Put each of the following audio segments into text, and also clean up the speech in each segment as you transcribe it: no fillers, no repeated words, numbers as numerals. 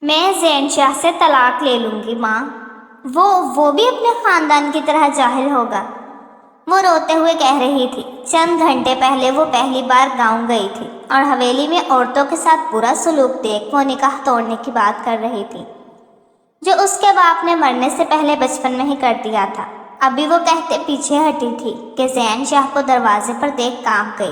میں زین شاہ سے طلاق لے لوں گی ماں، وہ بھی اپنے خاندان کی طرح جاہل ہوگا، وہ روتے ہوئے کہہ رہی تھی۔ چند گھنٹے پہلے وہ پہلی بار گاؤں گئی تھی اور حویلی میں عورتوں کے ساتھ برا سلوک دیکھ وہ نکاح توڑنے کی بات کر رہی تھی، جو اس کے باپ نے مرنے سے پہلے بچپن میں ہی کر دیا تھا۔ ابھی وہ کہتے پیچھے ہٹی تھی کہ زین شاہ کو دروازے پر دیکھ کانپ گئی۔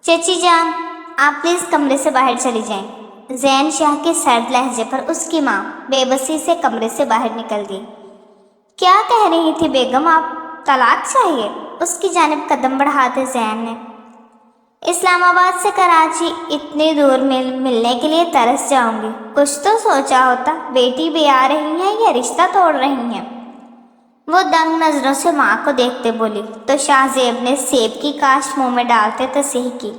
چچی جان، آپ پلیز کمرے سے باہر چلی جائیں۔ زین شاہ کے سرد لہجے پر اس کی ماں بے بسی سے کمرے سے باہر نکل گئی۔ کیا کہہ رہی تھی بیگم آپ؟ طلاق چاہیے؟ اس کی جانب قدم بڑھاتے زین نے۔ اسلام آباد سے کراچی اتنی دور ملنے کے لیے ترس جاؤں گی، کچھ تو سوچا ہوتا، بیٹی بھی آ رہی ہیں یا رشتہ توڑ رہی ہیں؟ وہ دنگ نظروں سے ماں کو دیکھتے بولی تو شاہ زیب نے سیب کی کاشت منہ میں ڈالتے تصحیح کی۔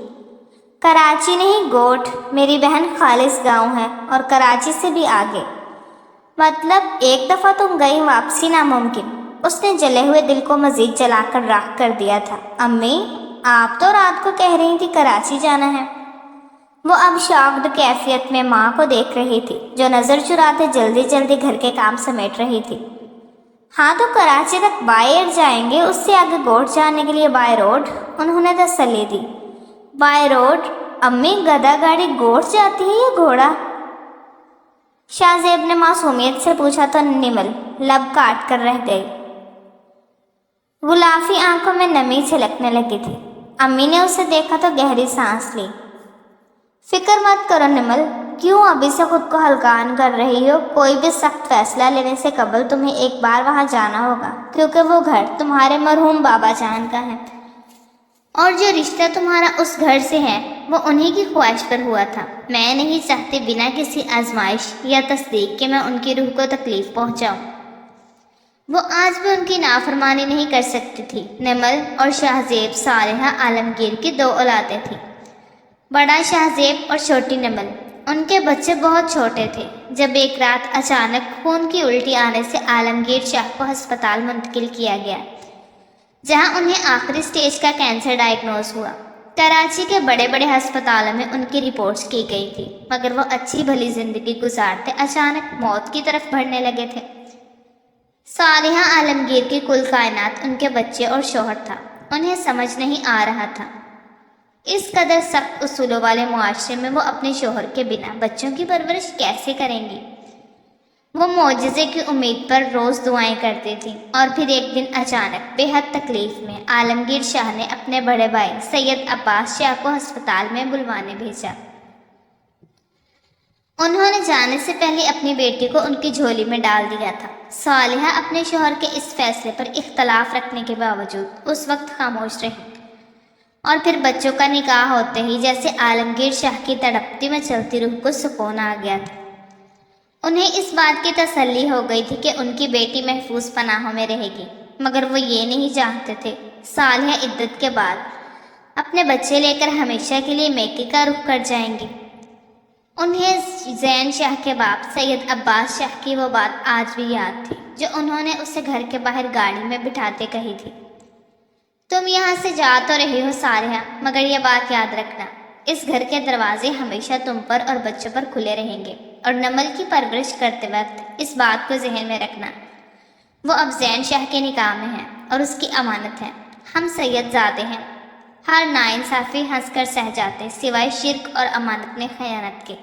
کراچی نہیں گوٹھ، میری بہن خالص گاؤں ہے اور کراچی سے بھی آگے۔ مطلب ایک دفعہ تم گئی، واپسی ناممکن۔ اس نے جلے ہوئے دل کو مزید جلا کر راکھ کر دیا تھا۔ امی، آپ تو رات کو کہہ رہی تھی کراچی جانا ہے۔ وہ اب شاکڈ کیفیت میں ماں کو دیکھ رہی تھی جو نظر چراتے جلدی جلدی گھر کے کام سمیٹ رہی تھی۔ ہاں تو کراچی تک بائی ایئر جائیں گے، اس سے آگے گوٹھ جانے کے لیے بائی روڈ، انہوں نے تسلی دی۔ By road? امی، گدھا گاڑی گوٹھ جاتی ہے یا گھوڑا؟ شاہ زیب نے معصومیت سے پوچھا تو نمل لب کاٹ کر رہ گئی۔ غلافی آنکھوں میں نمی چھلکنے لگی تھی۔ امی نے اسے دیکھا تو گہری سانس لی۔ فکر مت کرو نمل، کیوں ابھی سے خود کو ہلکان کر رہی ہو؟ کوئی بھی سخت فیصلہ لینے سے قبل تمہیں ایک بار وہاں جانا ہوگا، کیونکہ وہ گھر تمہارے مرحوم بابا جان کا ہے، اور جو رشتہ تمہارا اس گھر سے ہے وہ انہی کی خواہش پر ہوا تھا۔ میں نہیں چاہتی بنا کسی آزمائش یا تصدیق کہ میں ان کی روح کو تکلیف پہنچاؤں۔ وہ آج بھی ان کی نافرمانی نہیں کر سکتی تھی۔ نمل اور شاہ زیب صالحہ عالمگیر کی دو اولادیں تھیں، بڑا شاہ زیب اور چھوٹی نمل۔ ان کے بچے بہت چھوٹے تھے جب ایک رات اچانک خون کی الٹی آنے سے عالمگیر شاہ کو ہسپتال منتقل کیا گیا، جہاں انہیں آخری سٹیج کا کینسر ڈائیگنوز ہوا۔ کراچی کے بڑے بڑے ہسپتالوں میں ان کی رپورٹس کی گئی تھی، مگر وہ اچھی بھلی زندگی گزارتے اچانک موت کی طرف بڑھنے لگے تھے۔ صالحہ عالمگیر کی کل کائنات ان کے بچے اور شوہر تھا۔ انہیں سمجھ نہیں آ رہا تھا اس قدر سخت اصولوں والے معاشرے میں وہ اپنے شوہر کے بنا بچوں کی پرورش کیسے کریں گی۔ وہ معجزے کی امید پر روز دعائیں کرتی تھی، اور پھر ایک دن اچانک بے حد تکلیف میں عالمگیر شاہ نے اپنے بڑے بھائی سید عباس شاہ کو ہسپتال میں بلوانے بھیجا۔ انہوں نے جانے سے پہلے اپنی بیٹی کو ان کی جھولی میں ڈال دیا تھا۔ صالحہ اپنے شوہر کے اس فیصلے پر اختلاف رکھنے کے باوجود اس وقت خاموش رہی، اور پھر بچوں کا نکاح ہوتے ہی جیسے عالمگیر شاہ کی تڑپتی میں چلتی روح کو سکون آ گیا تھا۔ انہیں اس بات کی تسلی ہو گئی تھی کہ ان کی بیٹی محفوظ پناہوں میں رہے گی، مگر وہ یہ نہیں جانتے تھے صالحہ عدت کے بعد اپنے بچے لے کر ہمیشہ کے لیے میکے کا رخ کر جائیں گی۔ انہیں زین شاہ کے باپ سید عباس شاہ کی وہ بات آج بھی یاد تھی جو انہوں نے اسے گھر کے باہر گاڑی میں بٹھاتے کہی تھی۔ تم یہاں سے جا تو رہی ہو صالحہ، مگر یہ بات یاد رکھنا، اس گھر کے دروازے ہمیشہ تم پر اور بچوں پر کھلے رہیں گے، اور نمل کی پرورش کرتے وقت اس بات کو ذہن میں رکھنا، وہ اب زین شاہ کے نکاح میں ہے اور اس کی امانت ہے۔ ہم سید زادے ہیں۔ ہر ناانصافی ہنس کر سہ جاتے سوائے شرک اور امانت میں خیانت کے۔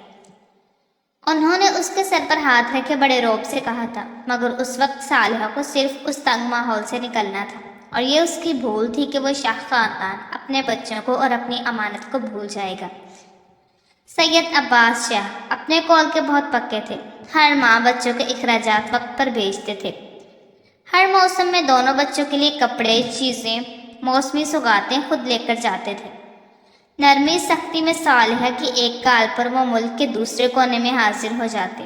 انہوں نے اس کے سر پر ہاتھ رکھے بڑے روب سے کہا تھا، مگر اس وقت صالحہ کو صرف اس تنگ ماحول سے نکلنا تھا، اور یہ اس کی بھول تھی کہ وہ شاہ خاندان اپنے بچوں کو اور اپنی امانت کو بھول جائے گا۔ سید عباس شاہ اپنے قول کے بہت پکے تھے۔ ہر ماہ بچوں کے اخراجات وقت پر بھیجتے تھے۔ ہر موسم میں دونوں بچوں کے لیے کپڑے، چیزیں، موسمی سوغاتیں خود لے کر جاتے تھے۔ نرمی سختی میں صالحہ کی ایک کال پر وہ ملک کے دوسرے کونے میں حاضر ہو جاتے۔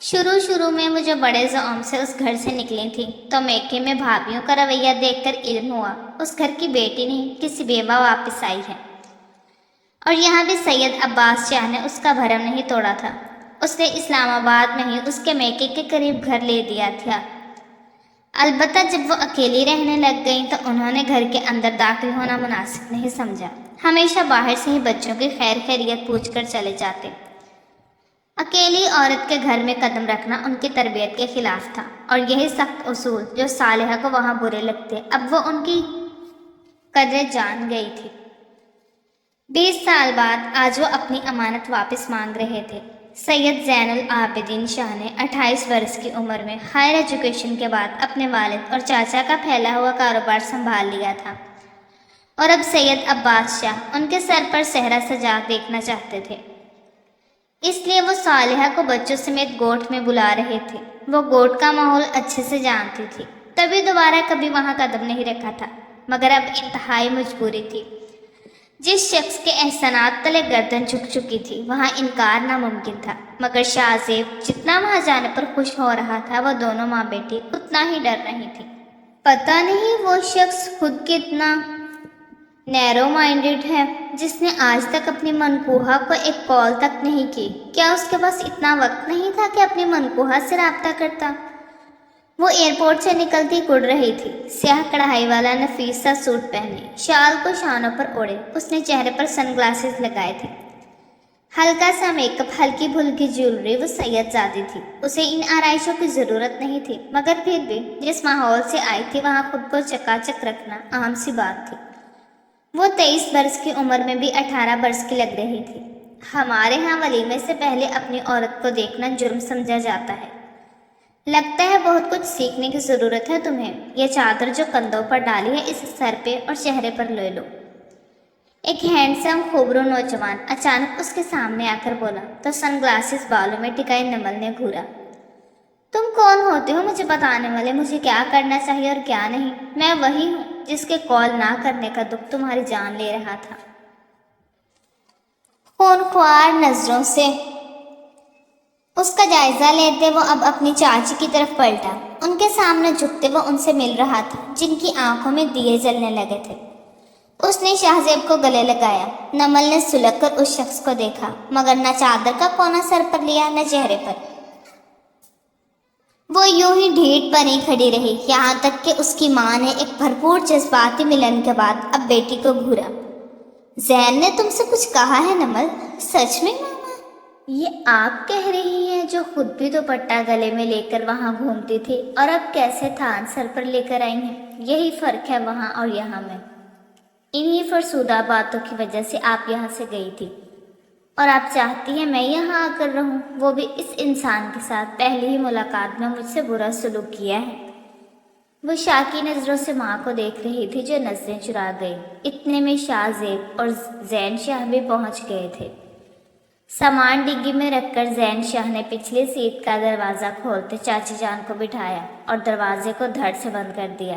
شروع میں وہ جو بڑے زعم سے اس گھر سے نکلی تھی تو میکے میں بھابھیوں کا رویہ دیکھ کر علم ہوا اس گھر کی بیٹی نہیں کسی بیوہ واپس آئی ہے، اور یہاں بھی سید عباس شاہ نے اس کا بھرم نہیں توڑا تھا۔ اس نے اسلام آباد میں ہی اس کے میکے کے قریب گھر لے دیا تھا۔ البتہ جب وہ اکیلی رہنے لگ گئیں تو انہوں نے گھر کے اندر داخل ہونا مناسب نہیں سمجھا، ہمیشہ باہر سے ہی بچوں کی خیر خیریت پوچھ کر چلے جاتے۔ اکیلی عورت کے گھر میں قدم رکھنا ان کی تربیت کے خلاف تھا، اور یہی سخت اصول جو صالحہ کو وہاں برے لگتے اب وہ ان کی قدر جان گئی تھی۔ 20 سال بعد آج وہ اپنی امانت واپس مانگ رہے تھے۔ سید زین العابدین شاہ نے 28 برس کی عمر میں ہائر ایجوکیشن کے بعد اپنے والد اور چاچا کا پھیلا ہوا کاروبار سنبھال لیا تھا، اور اب سید عباس شاہ ان کے سر پر صحرا سجا دیکھنا چاہتے تھے۔ اس لیے وہ صالحہ کو بچوں سمیت گوٹھ میں بلا رہے تھے۔ وہ گوٹھ کا ماحول اچھے سے جانتی تھی، تبھی دوبارہ کبھی وہاں قدم نہیں رکھا تھا، مگر اب انتہائی مجبوری تھی۔ جس شخص کے احسانات تلے گردن جھک چکی تھی وہاں انکار ناممکن تھا، مگر شاہ زیب جتنا وہاں جانے پر خوش ہو رہا تھا وہ دونوں ماں بیٹی اتنا ہی ڈر رہی تھی۔ پتہ نہیں وہ شخص خود کتنا نیرو مائنڈڈ ہے جس نے آج تک اپنی منکوحہ کو ایک کال تک نہیں کی۔ کیا اس کے پاس اتنا وقت نہیں تھا کہ اپنی منکوحہ سے رابطہ کرتا؟ وہ ایئرپورٹ سے نکلتی کڑ رہی تھی، سیاہ کڑھائی والا نفیس سا سوٹ پہنے، شال کو شانوں پر اوڑے، اس نے چہرے پر سن گلاسز لگائے تھے، ہلکا سا میک اپ، ہلکی پھلکی جیولری۔ وہ سید زادی تھی، اسے ان آرائشوں کی ضرورت نہیں تھی، مگر پھر بھی جس ماحول سے آئی تھی وہاں خود کو چکا چک رکھنا عام سی بات تھی۔ وہ 23 برس کی عمر میں بھی 18 برس کی لگ رہی تھی۔ ہمارے ہاں ولیمے سے پہلے اپنی عورت کو دیکھنا جرم سمجھا جاتا ہے۔ لگتا ہے بہت کچھ سیکھنے کی ضرورت ہے تمہیں۔ یہ چادر جو کندھوں پر ڈالی ہے اسے سر پہ اور چہرے پر لے لو۔ ایک ہینڈسم خوبرو نوجوان اچانک اس کے سامنے آ کر بولا تو سن گلاسز بالوں میں ٹکائے نمل نے گھورا۔ تم کون ہوتے ہو مجھے بتانے والے، مجھے کیا کرنا چاہیے اور کیا نہیں؟ میں وہی ہوں جس کے کال نہ کرنے کا دکھ تمہاری جان لے رہا تھا۔ خونخوار نظروں سے اس کا جائزہ لیتے وہ اب اپنی چاچی کی طرف پلٹا۔ ان کے سامنے جھکتے وہ ان سے مل رہا تھا جن کی آنکھوں میں دیے جلنے لگے تھے۔ اس نے شاہ زیب کو گلے لگایا۔ نمل نے سلگ کر اس شخص کو دیکھا، مگر نہ چادر کا کونا سر پر لیا نہ چہرے پر۔ وہ یوں ہی ڈھیٹ بنی کھڑی رہی، یہاں تک کہ اس کی ماں نے ایک بھرپور جذباتی ملن کے بعد اب بیٹی کو گھورا۔ زین نے تم سے کچھ کہا ہے نمل؟ سچ میں ماما؟ یہ آپ کہہ رہی ہیں جو خود بھی دوپٹہ گلے میں لے کر وہاں گھومتی تھی اور اب کیسے تھان سر پر لے کر آئی ہیں؟ یہی فرق ہے وہاں اور یہاں میں۔ انہی فرسودہ باتوں کی وجہ سے آپ یہاں سے گئی تھی، اور آپ چاہتی ہیں میں یہاں آ کر رہوں، وہ بھی اس انسان کے ساتھ پہلی ہی ملاقات میں مجھ سے برا سلوک کیا ہے۔ وہ شاکی نظروں سے ماں کو دیکھ رہی تھی جو نظریں چرا گئی۔ اتنے میں شاہ زیب اور زین شاہ بھی پہنچ گئے تھے۔ سامان ڈگی میں رکھ کر زین شاہ نے پچھلی سیٹ کا دروازہ کھولتے چاچی جان کو بٹھایا اور دروازے کو دھڑ سے بند کر دیا۔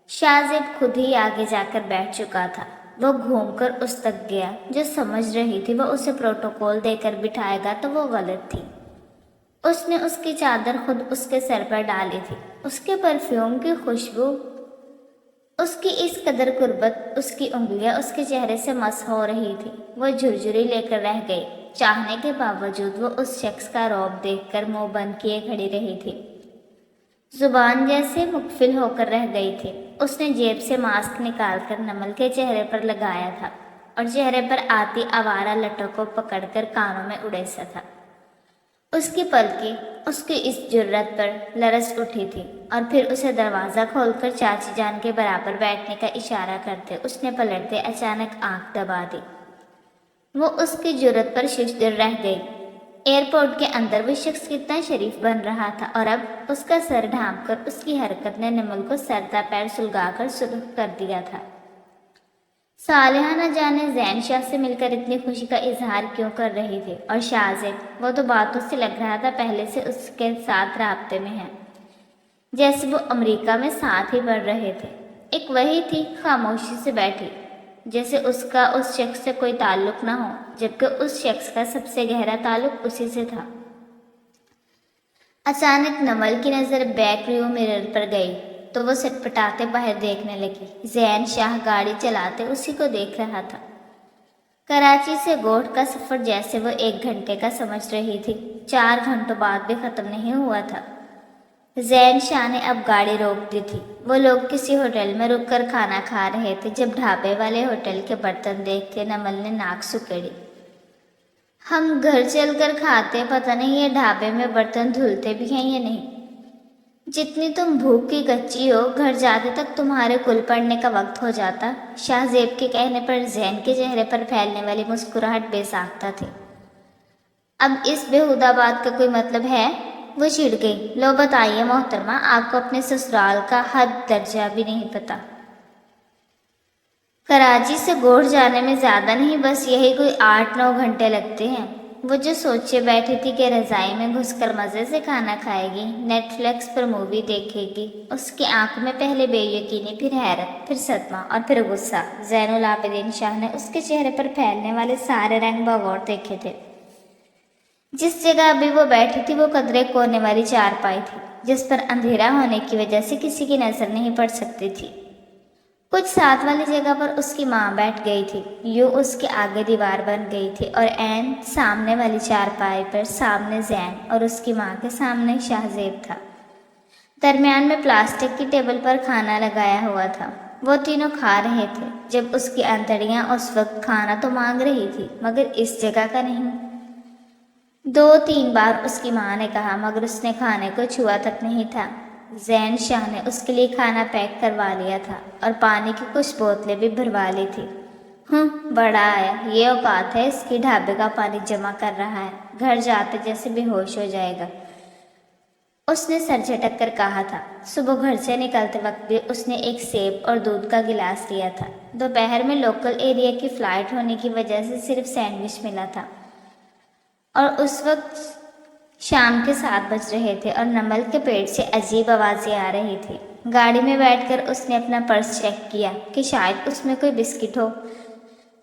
شاہ زیب خود ہی آگے جا کر بیٹھ چکا تھا۔ وہ گھوم کر اس تک گیا جو سمجھ رہی تھی وہ اسے پروٹوکول دے کر بٹھائے گا تو وہ غلط تھی۔ اس نے اس کی چادر خود اس کے سر پر ڈالی تھی، اس کے پرفیوم کی خوشبو، اس کی اس قدر قربت، اس کی انگلیاں اس کے چہرے سے مس ہو رہی تھی۔ وہ جھرجھری لے کر رہ گئی، چاہنے کے باوجود وہ اس شخص کا رعب دیکھ کر منہ بند کیے کھڑی رہی تھی، زبان جیسے مقفل ہو کر رہ گئی تھی۔ اس نے جیب سے ماسک نکال کر نمل کے چہرے پر لگایا تھا اور چہرے پر آتی آوارہ لٹوں کو پکڑ کر کانوں میں اڑیسا تھا۔ اس کی پلکیں اس کی اس جرت پر لرز اٹھی تھی، اور پھر اسے دروازہ کھول کر چاچی جان کے برابر بیٹھنے کا اشارہ کرتے اس نے پلٹتے اچانک آنکھ دبا دی۔ وہ اس کی جرت پر ششدر رہ گئی۔ ایئرپورٹ کے اندر وہ شخص کتنا شریف بن رہا تھا، اور اب اس کا سر ڈھانپ کر اس کی حرکت نے نمل کو سر تا پیر سلگا کر سرخ کر دیا تھا۔ صالحہ نہ جانے زین شاہ سے مل کر اتنی خوشی کا اظہار کیوں کر رہی تھی، اور شاہ زیب، وہ تو باتوں سے لگ رہا تھا پہلے سے اس کے ساتھ رابطے میں ہے، جیسے وہ امریکہ میں ساتھ ہی پڑھ رہے تھے۔ ایک وہی تھی خاموشی سے بیٹھی، جیسے اس کا اس شخص سے کوئی تعلق نہ ہو، جبکہ اس شخص کا سب سے گہرا تعلق اسی سے تھا۔ اچانک نمل کی نظر بیک ریو مرر پر گئی تو وہ سٹپٹاتے باہر دیکھنے لگی۔ زین شاہ گاڑی چلاتے اسی کو دیکھ رہا تھا۔ کراچی سے گوٹھ کا سفر جیسے وہ 1 گھنٹے کا سمجھ رہی تھی، 4 گھنٹوں بعد بھی ختم نہیں ہوا تھا۔ زین شاہ نے اب گاڑی روک دی تھی۔ وہ لوگ کسی ہوٹل میں رک کر کھانا کھا رہے تھے جب ڈھابے والے ہوٹل کے برتن دیکھ کے نمل نے ناک سکیڑی۔ ہم گھر چل کر کھاتے ہیں، پتہ نہیں یہ ڈھابے میں برتن دھلتے بھی ہیں یا نہیں۔ جتنی تم بھوک کی کچی ہو، گھر جاتے تک تمہارے کل پڑنے کا وقت ہو جاتا۔ شاہ زیب کے کہنے پر زین کے چہرے پر پھیلنے والی مسکراہٹ بے ساختہ تھی۔ اب اس بےہودہ بات کا کوئی مطلب ہے؟ وہ چڑ گئی۔ لو بتائیے محترمہ، آپ کو اپنے سسرال کا حد درجہ بھی نہیں پتہ۔ کراچی سے گوڑ جانے میں زیادہ نہیں، بس یہی کوئی 8-9 گھنٹے لگتے ہیں۔ وہ جو سوچے بیٹھی تھی کہ رضائی میں گھس کر مزے سے کھانا کھائے گی، نیٹ فلیکس پر مووی دیکھے گی، اس کی آنکھوں میں پہلے بے یقینی، پھر حیرت، پھر صدمہ اور پھر غصہ۔ زین العابدین شاہ نے اس کے چہرے پر پھیلنے والے سارے رنگ بغور دیکھے تھے۔ جس جگہ ابھی وہ بیٹھی تھی وہ قدرے کونے والی چارپائی تھی، جس پر اندھیرا ہونے کی وجہ سے کسی کی نظر نہیں پڑ سکتی تھی۔ کچھ ساتھ والی جگہ پر اس کی ماں بیٹھ گئی تھی، یوں اس کے آگے دیوار بن گئی تھی، اور عین سامنے والی چارپائی پر سامنے زین اور اس کی ماں کے سامنے شاہ زیب تھا۔ درمیان میں پلاسٹک کی ٹیبل پر کھانا لگایا ہوا تھا۔ وہ تینوں کھا رہے تھے۔ جب اس کی انتڑیاں اس وقت کھانا تو مانگ رہی تھی، مگر اس جگہ کا نہیں۔ 2-3 بار اس کی ماں نے کہا، مگر اس نے کھانے کو چھوا تک نہیں تھا۔ زین شاہ نے اس کے لیے کھانا پیک کروا لیا تھا اور پانی کی کچھ بوتلیں بھی بھروا لی تھی۔ بڑا آیا، یہ اوقات ہے اس کی، ڈھابے کا پانی جمع کر رہا ہے، گھر جاتے جیسے بے ہوش ہو جائے گا۔ اس نے سر جھٹک کر کہا تھا۔ صبح گھر سے نکلتے وقت بھی اس نے ایک سیب اور دودھ کا گلاس لیا تھا۔ دوپہر میں لوکل ایریا کی فلائٹ ہونے کی وجہ سے صرف سینڈوچ ملا تھا، اور اس وقت شام کے 7 بج رہے تھے اور نمل کے پیٹ سے عجیب آوازیں آ رہی تھی۔ گاڑی میں بیٹھ کر اس نے اپنا پرس چیک کیا کہ شاید اس میں کوئی بسکٹ ہو،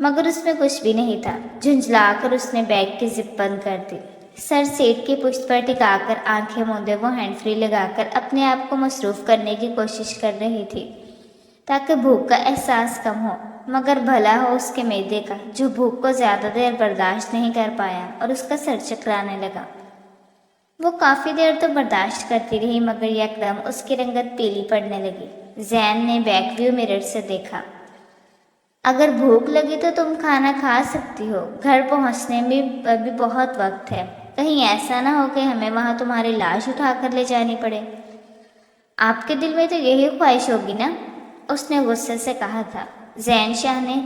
مگر اس میں کچھ بھی نہیں تھا۔ جھنجھلا کر اس نے بیگ کی زپ بند کر دی۔ سر سیٹ کی پشت پر ٹکا کر آنکھیں موندے وہ ہینڈ فری لگا کر اپنے آپ کو مصروف کرنے کی کوشش کر رہی تھی تاکہ بھوک کا احساس کم ہو، مگر بھلا ہو اس کے معدے کا، جو بھوک کو زیادہ دیر برداشت نہیں کر پایا اور اس کا سر چکرانے لگا۔ وہ کافی دیر تو برداشت کرتی رہی، مگر یکدم اس کی رنگت پیلی پڑنے لگی۔ زین نے بیک ویو مرر سے دیکھا۔ اگر بھوک لگی تو تم کھانا کھا سکتی ہو، گھر پہنچنے میں ابھی بہت وقت ہے، کہیں ایسا نہ ہو کہ ہمیں وہاں تمہاری لاش اٹھا کر لے جانی پڑے۔ آپ کے دل میں تو یہی خواہش ہوگی نا؟ اس نے غصے سے کہا تھا۔ زین شاہ نے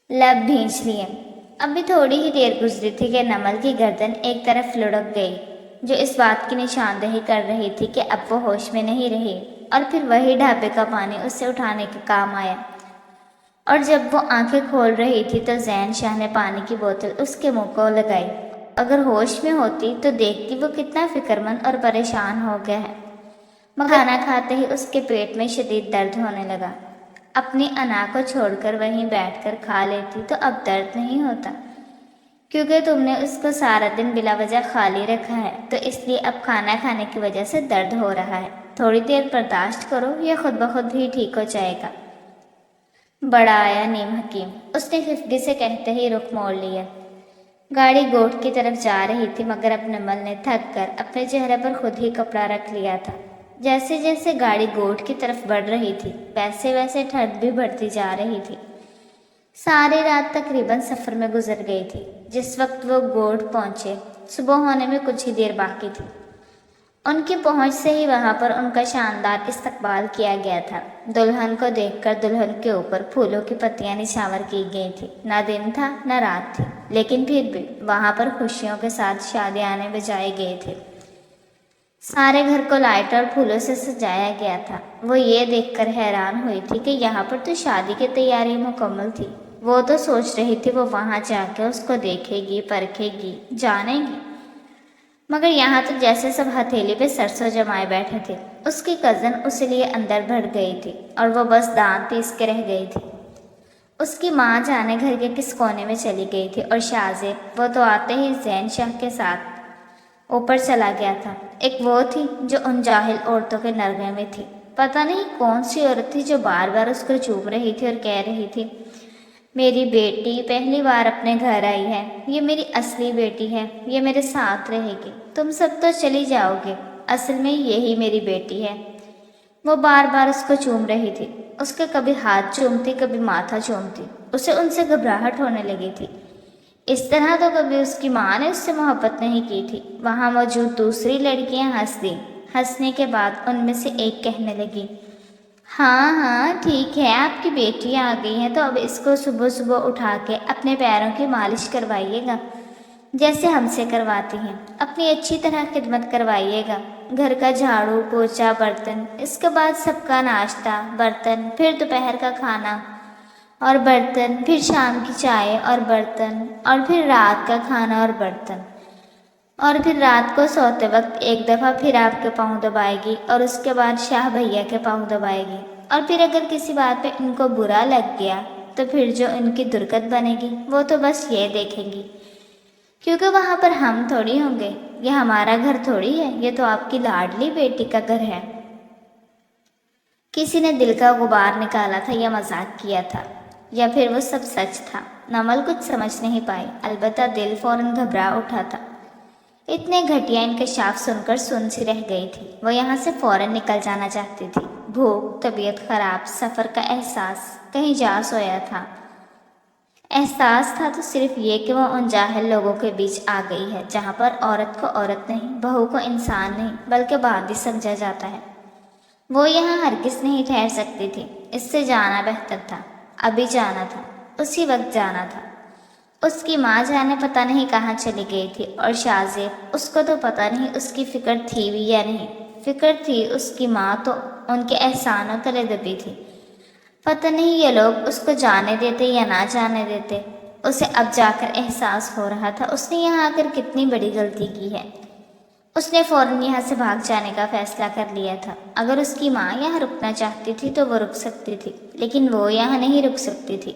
لب بھینچ لیے۔ ابھی تھوڑی ہی دیر گزری تھی کہ نمل کی گردن ایک طرف لڑک گئی، جو اس بات کی نشاندہی کر رہی تھی کہ اب وہ ہوش میں نہیں رہی، اور پھر وہی ڈھابے کا پانی اسے اٹھانے کے کام آیا۔ اور جب وہ آنکھیں کھول رہی تھی تو زین شاہ نے پانی کی بوتل اس کے منہ کو لگائی۔ اگر ہوش میں ہوتی تو دیکھتی وہ کتنا فکر مند اور پریشان ہو گیا ہے، مگر کھانا کھاتے ہی اس کے پیٹ میں شدید درد ہونے لگا۔ اپنی انا کو چھوڑ کر وہیں بیٹھ کر کھا لیتی تو اب درد نہیں ہوتا، کیونکہ تم نے اس کو سارا دن بلا وجہ خالی رکھا ہے، تو اس لیے اب کھانا کھانے کی وجہ سے درد ہو رہا ہے۔ تھوڑی دیر برداشت کرو، یہ خود بخود ہی ٹھیک ہو جائے گا۔ بڑا آیا نیم حکیم، اس نے خفگی سے کہتے ہی رخ موڑ لیا۔ گاڑی گوٹھ کی طرف جا رہی تھی، مگر اب نمل نے تھک کر اپنے چہرے پر خود ہی کپڑا رکھ لیا تھا۔ جیسے جیسے گاڑی گوٹھ کی طرف بڑھ رہی تھی، ویسے ویسے ٹھنڈ بھی بڑھتی جا رہی تھی۔ ساری رات تقریباً سفر میں گزر گئی تھی۔ جس وقت وہ گوٹھ پہنچے، صبح ہونے میں کچھ ہی دیر باقی تھی۔ ان کی پہنچ سے ہی وہاں پر ان کا شاندار استقبال کیا گیا تھا۔ دلہن کو دیکھ کر دلہن کے اوپر پھولوں کی پتیاں نچھاور کی گئی تھی۔ نہ دن تھا نہ رات تھی، لیکن پھر بھی وہاں پر خوشیوں کے ساتھ شادیانے بجائے گئے تھے۔ سارے گھر کو لائٹ اور پھولوں سے سجایا گیا تھا۔ وہ یہ دیکھ کر حیران ہوئی تھی کہ یہاں پر تو شادی کی تیاری مکمل تھی۔ وہ تو سوچ رہی تھی وہ وہاں جا کے اس کو دیکھے گی، پرکھے گی، جانے گی، مگر یہاں تو جیسے سب ہتھیلی پہ سرسوں جمائے بیٹھے تھے۔ اس کی کزن اس لیے اندر بڑھ گئی تھی اور وہ بس دانت پیس کے رہ گئی تھی۔ اس کی ماں جانے گھر کے کس کونے میں چلی گئی تھی، اور شاہ زیب، وہ تو آتے ہی زین شاہ کے ساتھ اوپر چلا گیا تھا۔ ایک وہ تھی جو ان جاہل عورتوں کے نرغے میں تھی۔ پتہ نہیں کون سی عورت تھی جو بار بار اس کو چوم رہی تھی اور کہہ رہی تھی، میری بیٹی پہلی بار اپنے گھر آئی ہے، یہ میری اصلی بیٹی ہے، یہ میرے ساتھ رہے گی، تم سب تو چلی جاؤ گے، اصل میں یہی میری بیٹی ہے۔ وہ بار بار اس کو چوم رہی تھی، اس کے کبھی ہاتھ چومتی کبھی ماتھا چومتی۔ اسے ان سے گھبراہٹ ہونے لگی تھی۔ اس طرح تو کبھی اس کی ماں نے اس سے محبت نہیں کی تھی۔ وہاں موجود دوسری لڑکیاں ہنس دیں۔ ہنسنے کے بعد ان میں سے ایک کہنے لگی، ہاں ہاں ٹھیک ہے، آپ کی بیٹی آ گئی ہے تو اب اس کو صبح صبح اٹھا کے اپنے پیروں کی مالش کروائیے گا، جیسے ہم سے کرواتی ہیں۔ اپنی اچھی طرح خدمت کروائیے گا، گھر کا جھاڑو پوچھا برتن، اس کے بعد سب کا ناشتہ برتن، پھر دوپہر کا کھانا اور برتن، پھر شام کی چائے اور برتن، اور پھر رات کا کھانا اور برتن، اور پھر رات کو سوتے وقت ایک دفعہ پھر آپ کے پاؤں دبائے گی اور اس کے بعد شاہ بھیا کے پاؤں دبائے گی، اور پھر اگر کسی بات پہ ان کو برا لگ گیا تو پھر جو ان کی درگت بنے گی وہ تو بس یہ دیکھیں گی، کیونکہ وہاں پر ہم تھوڑی ہوں گے، یہ ہمارا گھر تھوڑی ہے، یہ تو آپ کی لاڈلی بیٹی کا گھر ہے۔ کسی نے دل کا غبار نکالا تھا یا مذاق کیا تھا یا پھر وہ سب سچ تھا، نمل کچھ سمجھ نہیں پائی، البتہ دل فوراً گھبرا اٹھا تھا۔ اتنے گھٹیا انکشاف سن کر سن سی رہ گئی تھی۔ وہ یہاں سے فوراً نکل جانا چاہتی تھی۔ بھوک، طبیعت خراب، سفر کا احساس، کہیں جا سویا تھا۔ احساس تھا تو صرف یہ کہ وہ ان جاہل لوگوں کے بیچ آ گئی ہے جہاں پر عورت کو عورت نہیں، بہو کو انسان نہیں بلکہ باندی سمجھا جاتا ہے۔ وہ یہاں ہرگز نہیں ٹھہر سکتی تھی، اس سے جانا بہتر تھا، ابھی جانا تھا، اسی وقت جانا تھا۔ اس کی ماں جانے پتہ نہیں کہاں چلی گئی تھی، اور شازیب، اس کو تو پتہ نہیں اس کی فکر تھی بھی یا نہیں۔ فکر تھی اس کی ماں تو ان کے احسانوں تلے دبی تھی۔ پتہ نہیں یہ لوگ اس کو جانے دیتے یا نہ جانے دیتے۔ اسے اب جا کر احساس ہو رہا تھا اس نے یہاں آ کر کتنی بڑی غلطی کی ہے۔ اس نے فوراً یہاں سے بھاگ جانے کا فیصلہ کر لیا تھا۔ اگر اس کی ماں یہاں رکنا چاہتی تھی تو وہ رک سکتی تھی، لیکن وہ یہاں نہیں رک سکتی تھی۔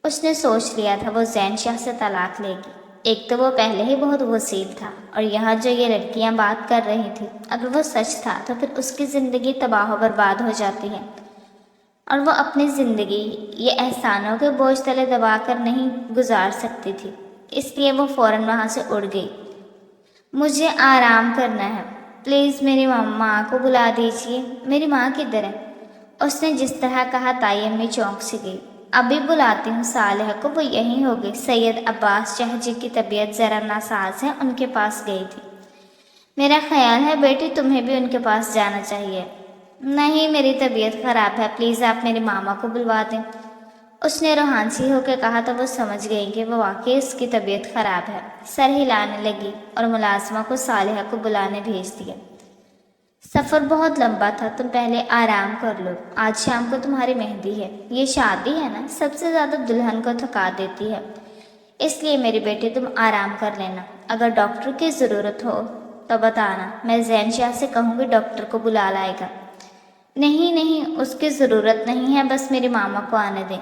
اس نے سوچ لیا تھا وہ زین شاہ سے طلاق لے گی۔ ایک تو وہ پہلے ہی بہت وسیع تھا، اور یہاں جو یہ لڑکیاں بات کر رہی تھیں اگر وہ سچ تھا تو پھر اس کی زندگی تباہ و برباد ہو جاتی ہے، اور وہ اپنی زندگی یہ احسانوں کے بوجھ تلے دبا کر نہیں گزار سکتی تھی۔ اس لیے وہ فوراً وہاں سے اڑ گئی۔ مجھے آرام کرنا ہے، پلیز میری ماں کو بلا دیجیے۔ میری ماں کدھر ہے؟ اس نے جس طرح کہا تائی امی چونک سی گئی۔ ابھی بلاتی ہوں صالحہ کو، وہ یہیں ہوگی۔ سید عباس شاہ جی کی طبیعت ذرا ناساز ہے، ان کے پاس گئی تھی۔ میرا خیال ہے بیٹی تمہیں بھی ان کے پاس جانا چاہیے۔ نہیں، میری طبیعت خراب ہے، پلیز آپ میری ماما کو بلوا دیں۔ اس نے روحانسی ہو کے کہا تو وہ سمجھ گئی کہ وہ واقعی اس کی طبیعت خراب ہے۔ سر ہلانے لگی اور ملازمہ کو صالحہ کو بلانے بھیج دیا۔ سفر بہت لمبا تھا، تم پہلے آرام کر لو، آج شام کو تمہاری مہندی ہے۔ یہ شادی ہے نا، سب سے زیادہ دلہن کو تھکا دیتی ہے، اس لیے میری بیٹی تم آرام کر لینا۔ اگر ڈاکٹر کی ضرورت ہو تو بتانا، میں زین شاہ سے کہوں گی ڈاکٹر کو بلا لائے گا۔ نہیں نہیں، اس کی ضرورت نہیں ہے، بس میری ماما کو آنے دیں۔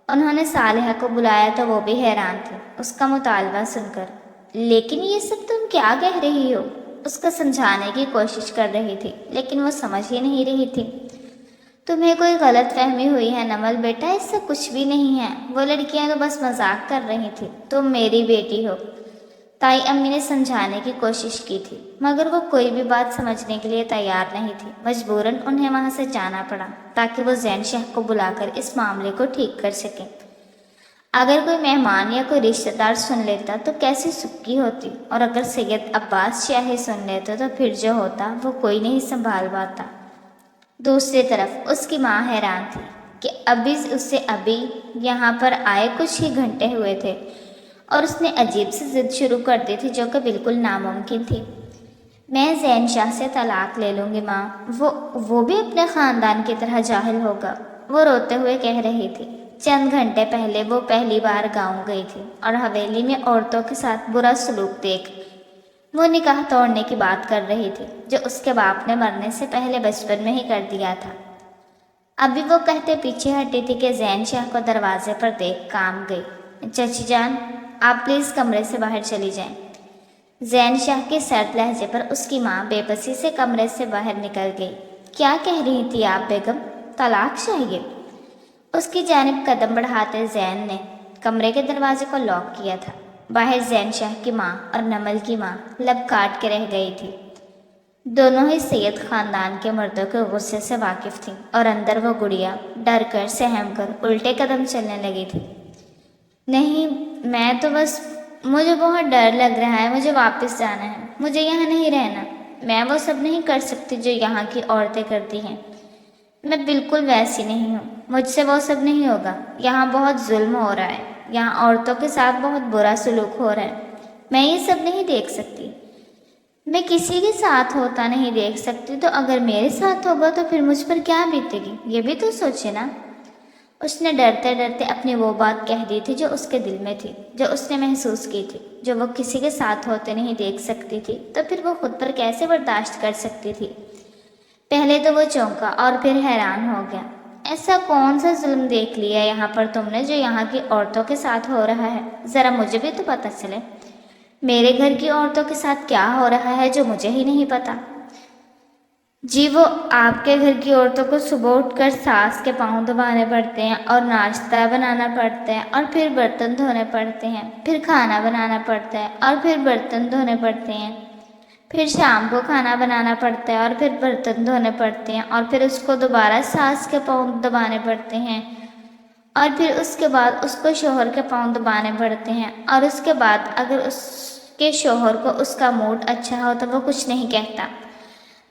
انہوں نے صالحہ کو بلایا تو وہ بھی حیران تھی اس کا مطالبہ سن کر۔ لیکن یہ سب تم کیا کہہ رہی ہو؟ اس کو سمجھانے کی کوشش کر رہی تھی، لیکن وہ سمجھ ہی نہیں رہی تھی۔ تمہیں کوئی غلط فہمی ہوئی ہے نمل بیٹا، اس سے کچھ بھی نہیں ہے، وہ لڑکیاں تو بس مذاق کر رہی تھی، تم میری بیٹی ہو۔ تائی امی نے سمجھانے کی کوشش کی تھی، مگر وہ کوئی بھی بات سمجھنے کے لیے تیار نہیں تھی۔ مجبوراً انہیں وہاں سے جانا پڑا تاکہ وہ زین شاہ کو بلا کر اس معاملے کو ٹھیک کر سکیں۔ اگر کوئی مہمان یا کوئی رشتہ دار سن لیتا تو کیسی سکی ہوتی، اور اگر سید عباس شاہ ہی سن لیتے تو پھر جو ہوتا وہ کوئی نہیں سنبھال پاتا۔ دوسری طرف اس کی ماں حیران تھی کہ ابھی یہاں پر آئے کچھ ہی گھنٹے ہوئے تھے اور اس نے عجیب سی ضد شروع کر دی تھی جو کہ بالکل ناممکن تھی۔ میں زین شاہ سے طلاق لے لوں گی ماں، وہ بھی اپنے خاندان کی طرح جاہل ہوگا، وہ روتے ہوئے کہہ رہی تھی۔ چند گھنٹے پہلے وہ پہلی بار گاؤں گئی تھی اور حویلی میں عورتوں کے ساتھ برا سلوک دیکھ وہ نکاح توڑنے کی بات کر رہی تھی جو اس کے باپ نے مرنے سے پہلے بچپن میں ہی کر دیا تھا۔ ابھی وہ کہتے پیچھے ہٹی تھی کہ زین شاہ کو دروازے پر دیکھ کام گئی۔ چچی جان، آپ پلیز کمرے سے باہر چلی جائیں۔ زین شاہ کے سرد لہجے پر اس کی ماں بے بسی سے کمرے سے باہر نکل گئی۔ کیا کہہ رہی تھی آپ بیگم؟ طلاق چاہیے؟ اس کی جانب قدم بڑھاتے زین نے کمرے کے دروازے کو لاک کیا تھا۔ باہر زین شاہ کی ماں اور نمل کی ماں لب کاٹ کے رہ گئی تھی۔ دونوں ہی سید خاندان کے مردوں کے غصے سے واقف تھیں اور اندر وہ گڑیا ڈر کر سہم کر الٹے قدم چلنے لگی تھی۔ نہیں، میں تو بس، مجھے بہت ڈر لگ رہا ہے، مجھے واپس جانا ہے، مجھے یہاں نہیں رہنا، میں وہ سب نہیں کر سکتی جو یہاں کی عورتیں کرتی ہیں، میں بالکل ویسی نہیں ہوں، مجھ سے وہ سب نہیں ہوگا، یہاں بہت ظلم ہو رہا ہے، یہاں عورتوں کے ساتھ بہت برا سلوک ہو رہا ہے، میں یہ سب نہیں دیکھ سکتی، میں کسی کے ساتھ ہوتا نہیں دیکھ سکتی، تو اگر میرے ساتھ ہوگا تو پھر مجھ پر کیا بیتے گی، یہ بھی تو سوچے نا۔ اس نے ڈرتے ڈرتے اپنی وہ بات کہہ دی تھی جو اس کے دل میں تھی، جو اس نے محسوس کی تھی، جو وہ کسی کے ساتھ ہوتے نہیں دیکھ سکتی تھی، تو پھر وہ خود پر کیسے برداشت کر سکتی تھی؟ پہلے تو وہ چونکا اور پھر حیران ہو گیا۔ ایسا کون سا ظلم دیکھ لیا یہاں پر تم نے جو یہاں کی عورتوں کے ساتھ ہو رہا ہے؟ ذرا مجھے بھی تو پتہ چلے، میرے گھر کی عورتوں کے ساتھ کیا ہو رہا ہے جو مجھے ہی نہیں پتا؟ جی، وہ آپ کے گھر کی عورتوں کو صبح اٹھ کر ساس کے پاؤں دبانے پڑتے ہیں اور ناشتہ بنانا پڑتا ہے اور پھر برتن دھونے پڑتے ہیں، پھر کھانا بنانا پڑتا ہے اور پھر برتن دھونے پڑتے ہیں، پھر شام کو کھانا بنانا پڑتا ہے اور پھر برتن دھونے پڑتے ہیں اور پھر اس کو دوبارہ ساس کے پاؤں دبانے پڑتے ہیں اور پھر اس کے بعد اس کو شوہر کے پاؤں دبانے پڑتے ہیں، اور اس کے بعد اگر اس کے شوہر کو اس کا موڈ اچھا ہو تو وہ کچھ نہیں کہتا،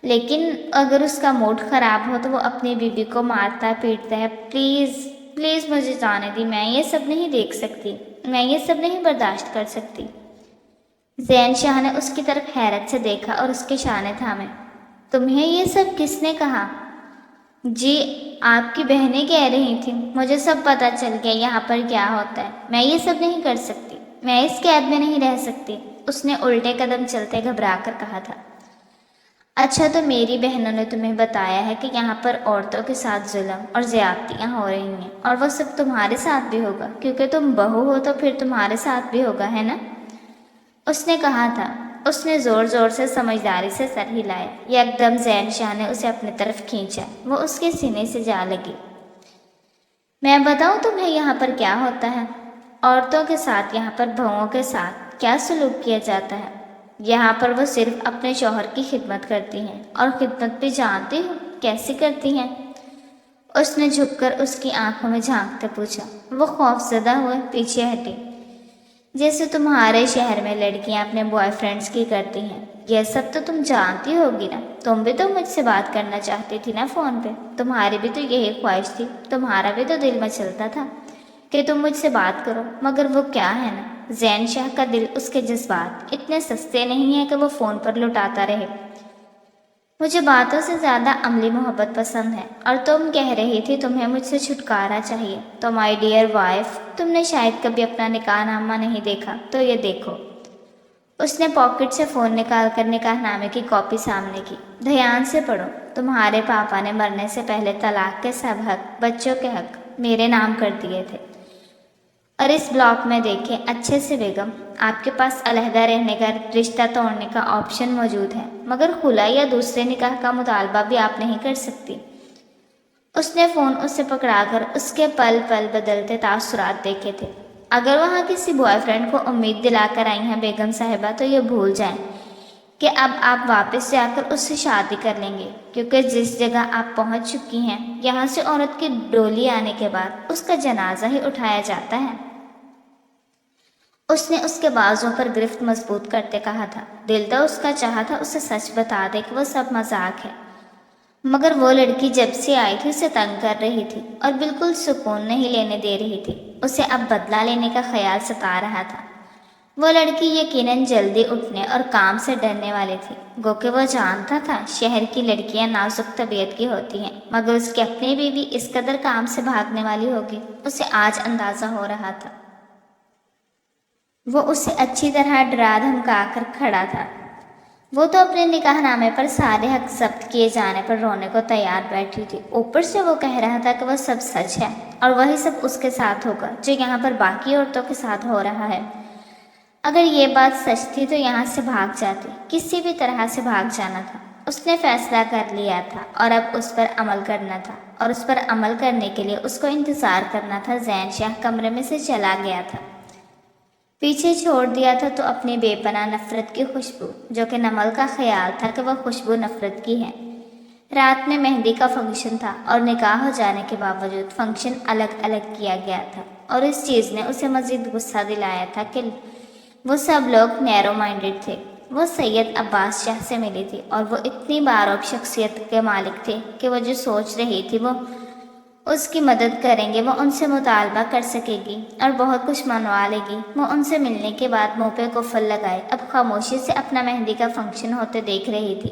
لیکن اگر اس کا موڈ خراب ہو تو وہ اپنی بیوی کو مارتا پیٹتا ہے۔ پلیز پلیز مجھے جانے دی، میں یہ سب نہیں دیکھ سکتی، میں یہ سب نہیں برداشت کر سکتی۔ زین شاہ نے اس کی طرف حیرت سے دیکھا اور اس کے شانے تھامے۔ تمہیں یہ سب کس نے کہا؟ جی، آپ کی بہنیں کہہ رہی تھیں، مجھے سب پتہ چل گیا یہاں پر کیا ہوتا ہے، میں یہ سب نہیں کر سکتی، میں اس قید میں نہیں رہ سکتی، اس نے الٹے قدم چلتے گھبرا کر کہا تھا۔ اچھا، تو میری بہنوں نے تمہیں بتایا ہے کہ یہاں پر عورتوں کے ساتھ ظلم اور زیادتیاں ہو رہی ہیں، اور وہ سب تمہارے ساتھ بھی ہوگا، کیونکہ تم بہو ہو تو پھر تمہارے ساتھ بھی ہوگا، ہے نا؟ اس نے کہا تھا۔ اس نے زور زور سے سمجھداری سے سر ہلایا۔ یکدم زین شاہ نے اسے اپنی طرف کھینچا، وہ اس کے سینے سے جا لگی۔ میں بتاؤں تمہیں یہاں پر کیا ہوتا ہے؟ عورتوں کے ساتھ، یہاں پر بہوؤں کے ساتھ کیا سلوک کیا جاتا ہے؟ یہاں پر وہ صرف اپنے شوہر کی خدمت کرتی ہیں، اور خدمت بھی جانتی ہو کیسی کرتی ہیں؟ اس نے جھک کر اس کی آنکھوں میں جھانکتے پوچھا۔ وہ خوف زدہ ہوئے پیچھے ہٹی۔ جیسے تمہارے شہر میں لڑکیاں اپنے بوائے فرینڈز کی کرتی ہیں، یہ سب تو تم جانتی ہوگی نا، تم بھی تو مجھ سے بات کرنا چاہتی تھی نا فون پہ، تمہاری بھی تو یہی خواہش تھی، تمہارا بھی تو دل مچلتا تھا کہ تم مجھ سے بات کرو، مگر وہ کیا ہے نا، زین شاہ کا دل، اس کے جذبات اتنے سستے نہیں ہیں کہ وہ فون پر لٹاتا رہے۔ مجھے باتوں سے زیادہ عملی محبت پسند ہے، اور تم کہہ رہی تھی تمہیں مجھ سے چھٹکارا چاہیے، تو مائی ڈیئر وائف، تم نے شاید کبھی اپنا نکاح نامہ نہیں دیکھا، تو یہ دیکھو۔ اس نے پاکٹ سے فون نکال کر نکاح نامے کی کاپی سامنے کی۔ دھیان سے پڑھو، تمہارے پاپا نے مرنے سے پہلے طلاق کے سب حق، بچوں کے حق، میرے نام کر دیے تھے، اور اس بلاک میں دیکھیں اچھے سے بیگم، آپ کے پاس علیحدہ رہنے کا، رشتہ توڑنے کا آپشن موجود ہے، مگر خلا یا دوسرے نکاح کا مطالبہ بھی آپ نہیں کر سکتی۔ اس نے فون اس سے پکڑا کر اس کے پل پل بدلتے تاثرات دیکھے تھے۔ اگر وہاں کسی بوائے فرینڈ کو امید دلا کر آئی ہیں بیگم صاحبہ، تو یہ بھول جائیں کہ اب آپ واپس جا کر اس سے شادی کر لیں گے، کیونکہ جس جگہ آپ پہنچ چکی ہیں، یہاں سے عورت کی ڈولی آنے کے بعد اس کا جنازہ ہی اٹھایا جاتا ہے۔ اس نے اس کے بازوں پر گرفت مضبوط کرتے کہا تھا۔ دل تو اس کا چاہا تھا اسے سچ بتا دے کہ وہ سب مذاق ہے، مگر وہ لڑکی جب سے آئی تھی اسے تنگ کر رہی تھی اور بالکل سکون نہیں لینے دے رہی تھی۔ اسے اب بدلہ لینے کا خیال ستا رہا تھا۔ وہ لڑکی یقیناً جلدی اٹھنے اور کام سے ڈرنے والی تھی، گو کہ وہ جانتا تھا شہر کی لڑکیاں نازک طبیعت کی ہوتی ہیں، مگر اس کی اپنی بیوی اس قدر کام سے بھاگنے والی ہوگی، اسے آج اندازہ ہو رہا تھا۔ وہ اسے اچھی طرح ڈرا دھمکا کر کھڑا تھا۔ وہ تو اپنے نکاح نامے پر سارے حق ضبط کیے جانے پر رونے کو تیار بیٹھی تھی، اوپر سے وہ کہہ رہا تھا کہ وہ سب سچ ہے اور وہی سب اس کے ساتھ ہوگا جو یہاں پر باقی عورتوں کے ساتھ ہو رہا ہے۔ اگر یہ بات سچ تھی تو یہاں سے بھاگ جاتی، کسی بھی طرح سے بھاگ جانا تھا۔ اس نے فیصلہ کر لیا تھا اور اب اس پر عمل کرنا تھا، اور اس پر عمل کرنے کے لیے اس کو انتظار کرنا تھا۔ زین شاہ کمرے میں سے چلا گیا تھا۔ پیچھے چھوڑ دیا تھا تو اپنی بے پناہ نفرت کی خوشبو، جو کہ نمل کا خیال تھا کہ وہ خوشبو نفرت کی ہے۔ رات میں مہندی کا فنکشن تھا اور نکاح ہو جانے کے باوجود فنکشن الگ الگ کیا گیا تھا، اور اس چیز نے اسے مزید غصہ دلایا تھا کہ وہ سب لوگ نیرو مائنڈڈ تھے۔ وہ سید عباس شاہ سے ملی تھی اور وہ اتنی باروب شخصیت کے مالک تھے کہ وہ جو سوچ رہی تھی وہ اس کی مدد کریں گے، وہ ان سے مطالبہ کر سکے گی اور بہت کچھ منوا لے گی۔ وہ ان سے ملنے کے بعد منہ پہ قفل لگائے اب خاموشی سے اپنا مہندی کا فنکشن ہوتے دیکھ رہی تھی۔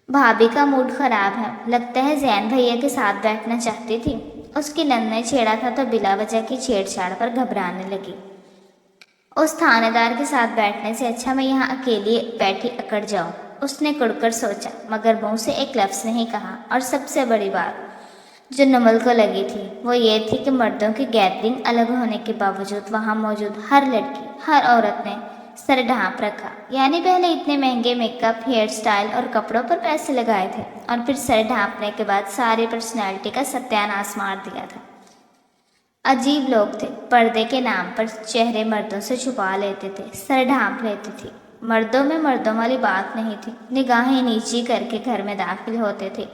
بھابھی کا موڈ خراب ہے، لگتا ہے زین بھیا کے ساتھ بیٹھنا چاہتی تھی۔ اس کی نند نے چھیڑا تھا تو بلا وجہ کی چھیڑ چھاڑ پر گھبرانے لگی۔ اس تھانے دار کے ساتھ بیٹھنے سے اچھا میں یہاں اکیلی بیٹھی اکڑ جاؤں، اس نے کڑ کر سوچا، مگر منہ سے ایک لفظ نہیں کہا۔ اور سب سے بڑی بات جو نمل کو لگی تھی وہ یہ تھی کہ مردوں کی گیدرنگ الگ ہونے کے باوجود وہاں موجود ہر لڑکی، ہر عورت نے سر ڈھانپ رکھا۔ یعنی پہلے اتنے مہنگے میک اپ، ہیئر سٹائل اور کپڑوں پر پیسے لگائے تھے، اور پھر سر ڈھانپنے کے بعد ساری پرسنالٹی کا ستیہ ناش مار دیا تھا۔ عجیب لوگ تھے، پردے کے نام پر چہرے مردوں سے چھپا لیتے تھے، سر ڈھانپ لیتے تھے۔ مردوں میں مردوں والی بات نہیں تھی، نگاہیں نیچی کر کے گھر میں داخل ہوتے تھے،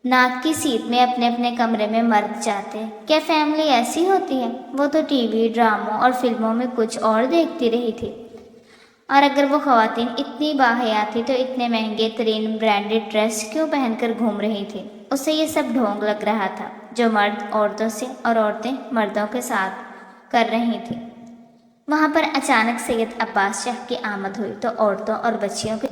ناک کی سیٹ میں اپنے اپنے کمرے میں مرد جاتے۔ کیا فیملی ایسی ہوتی ہے؟ وہ تو ٹی وی، ڈراموں اور فلموں میں کچھ اور دیکھتی رہی تھی۔ اور اگر وہ خواتین اتنی باحیا تھی تو اتنے مہنگے ترین برانڈڈ ڈریس کیوں پہن کر گھوم رہی تھی؟ اسے یہ سب ڈھونگ لگ رہا تھا جو مرد عورتوں سے اور عورتیں مردوں کے ساتھ کر رہی تھی۔ وہاں پر اچانک سید عباس شاہ کی آمد ہوئی تو عورتوں اور بچیوں کے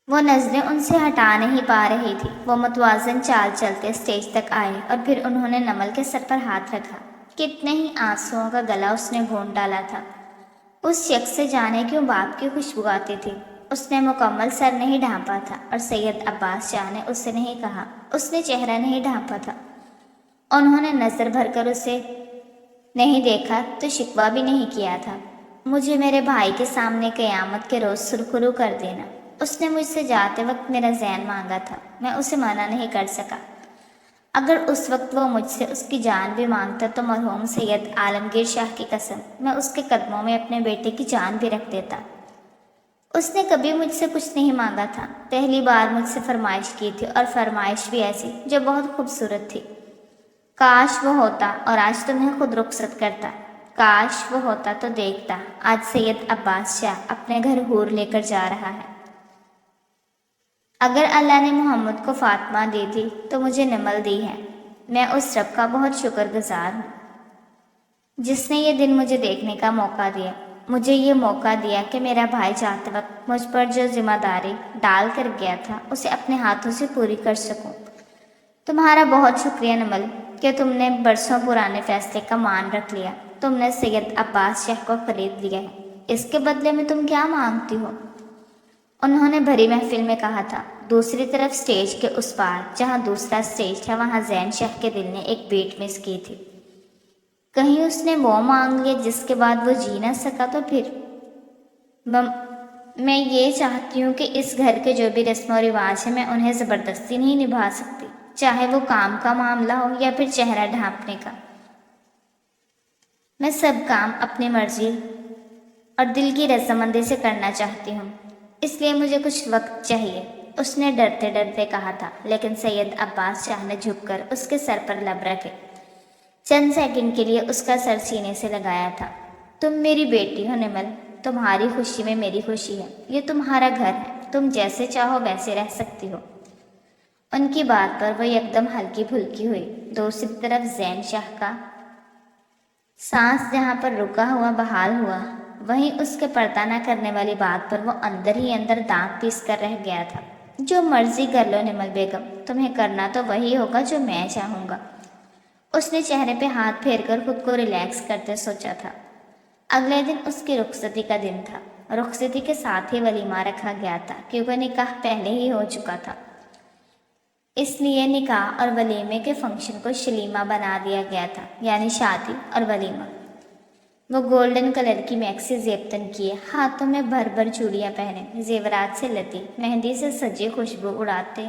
وہ نظریں ان سے ہٹا نہیں پا رہی تھی۔ وہ متوازن چال چلتے اسٹیج تک آئے اور پھر انہوں نے نمل کے سر پر ہاتھ رکھا۔ کتنے ہی آنسوؤں کا گلا اس نے گھونٹ ڈالا تھا۔ اس شخص سے جانے کیوں باپ کی خوشبو آتی تھی۔ اس نے مکمل سر نہیں ڈھانپا تھا اور سید عباس شاہ نے اسے نہیں کہا، اس نے چہرہ نہیں ڈھانپا تھا، انہوں نے نظر بھر کر اسے نہیں دیکھا تو شکوہ بھی نہیں کیا تھا۔ مجھے میرے بھائی کے سامنے قیامت کے روز سرخرو کر دینا۔ اس نے مجھ سے جاتے وقت میرا زین مانگا تھا، میں اسے منع نہیں کر سکا۔ اگر اس وقت وہ مجھ سے اس کی جان بھی مانگتا تو مرحوم سید عالمگیر شاہ کی قسم میں اس کے قدموں میں اپنے بیٹے کی جان بھی رکھ دیتا۔ اس نے کبھی مجھ سے کچھ نہیں مانگا تھا، پہلی بار مجھ سے فرمائش کی تھی، اور فرمائش بھی ایسی جو بہت خوبصورت تھی۔ کاش وہ ہوتا اور آج تمہیں خود رخصت کرتا، کاش وہ ہوتا تو دیکھتا آج سید عباس شاہ اپنے گھر حور لے کر جا رہا ہے۔ اگر اللہ نے محمد کو فاطمہ دی تھی تو مجھے نمل دی ہے۔ میں اس رب کا بہت شکر گزار ہوں جس نے یہ دن مجھے دیکھنے کا موقع دیا، مجھے یہ موقع دیا کہ میرا بھائی جاتے وقت مجھ پر جو ذمہ داری ڈال کر گیا تھا اسے اپنے ہاتھوں سے پوری کر سکوں۔ تمہارا بہت شکریہ نمل کہ تم نے برسوں پرانے فیصلے کا مان رکھ لیا۔ تم نے سید عباس شاہ کو خرید لیا ہے، اس کے بدلے میں تم کیا مانگتی ہو؟ انہوں نے بھری محفل میں کہا تھا۔ دوسری طرف اسٹیج کے اس پار جہاں دوسرا اسٹیج تھا وہاں زین شاہ کے دل نے ایک بیٹ مس کی تھی۔ کہیں اس نے وہ مانگ لیا جس کے بعد وہ جی نہ سکا تو پھر میں یہ چاہتی ہوں کہ اس گھر کے جو بھی رسم و رواج ہیں میں انہیں زبردستی نہیں نبھا سکتی، چاہے وہ کام کا معاملہ ہو یا پھر چہرہ ڈھانپنے کا۔ میں سب کام اپنی مرضی اور دل کی رضامندی سے کرنا چاہتی ہوں، اس لیے مجھے کچھ وقت چاہیے، اس نے ڈرتے ڈرتے کہا تھا۔ لیکن سید عباس شاہ نے جھک کر اس کے سر پر لب رکھے، چند سیکنڈ کے لیے اس کا سر سینے سے لگایا تھا۔ تم میری بیٹی ہو نمل، تمہاری خوشی میں میری خوشی ہے، یہ تمہارا گھر ہے، تم جیسے چاہو ویسے رہ سکتی ہو۔ ان کی بات پر وہ یکدم ہلکی پھلکی ہوئی۔ دوسری طرف زین شاہ کا سانس جہاں پر رکا ہوا بحال ہوا، وہیں اس کے پردہ نہ کرنے والی بات پر وہ اندر ہی اندر دانت پیس کر رہ گیا تھا۔ جو مرضی کر لو نمل بیگم، تمہیں کرنا تو وہی ہوگا جو میں چاہوں گا۔ اس نے چہرے پہ ہاتھ پھیر کر خود کو ریلیکس کرتے سوچا تھا۔ اگلے دن اس کی رخصتی کا دن تھا۔ رخصتی کے ساتھ ہی ولیمہ رکھا گیا تھا کیونکہ نکاح پہلے ہی ہو چکا تھا، اس لیے نکاح اور ولیمے کے فنکشن کو شلیمہ بنا دیا گیا تھا، یعنی شادی اور ولیمہ۔ وہ گولڈن کلر کی میکسی زیبتن کیے، ہاتھوں میں بھر بھر چوڑیاں پہنے، زیورات سے لدی، مہندی سے سجی خوشبو اڑاتے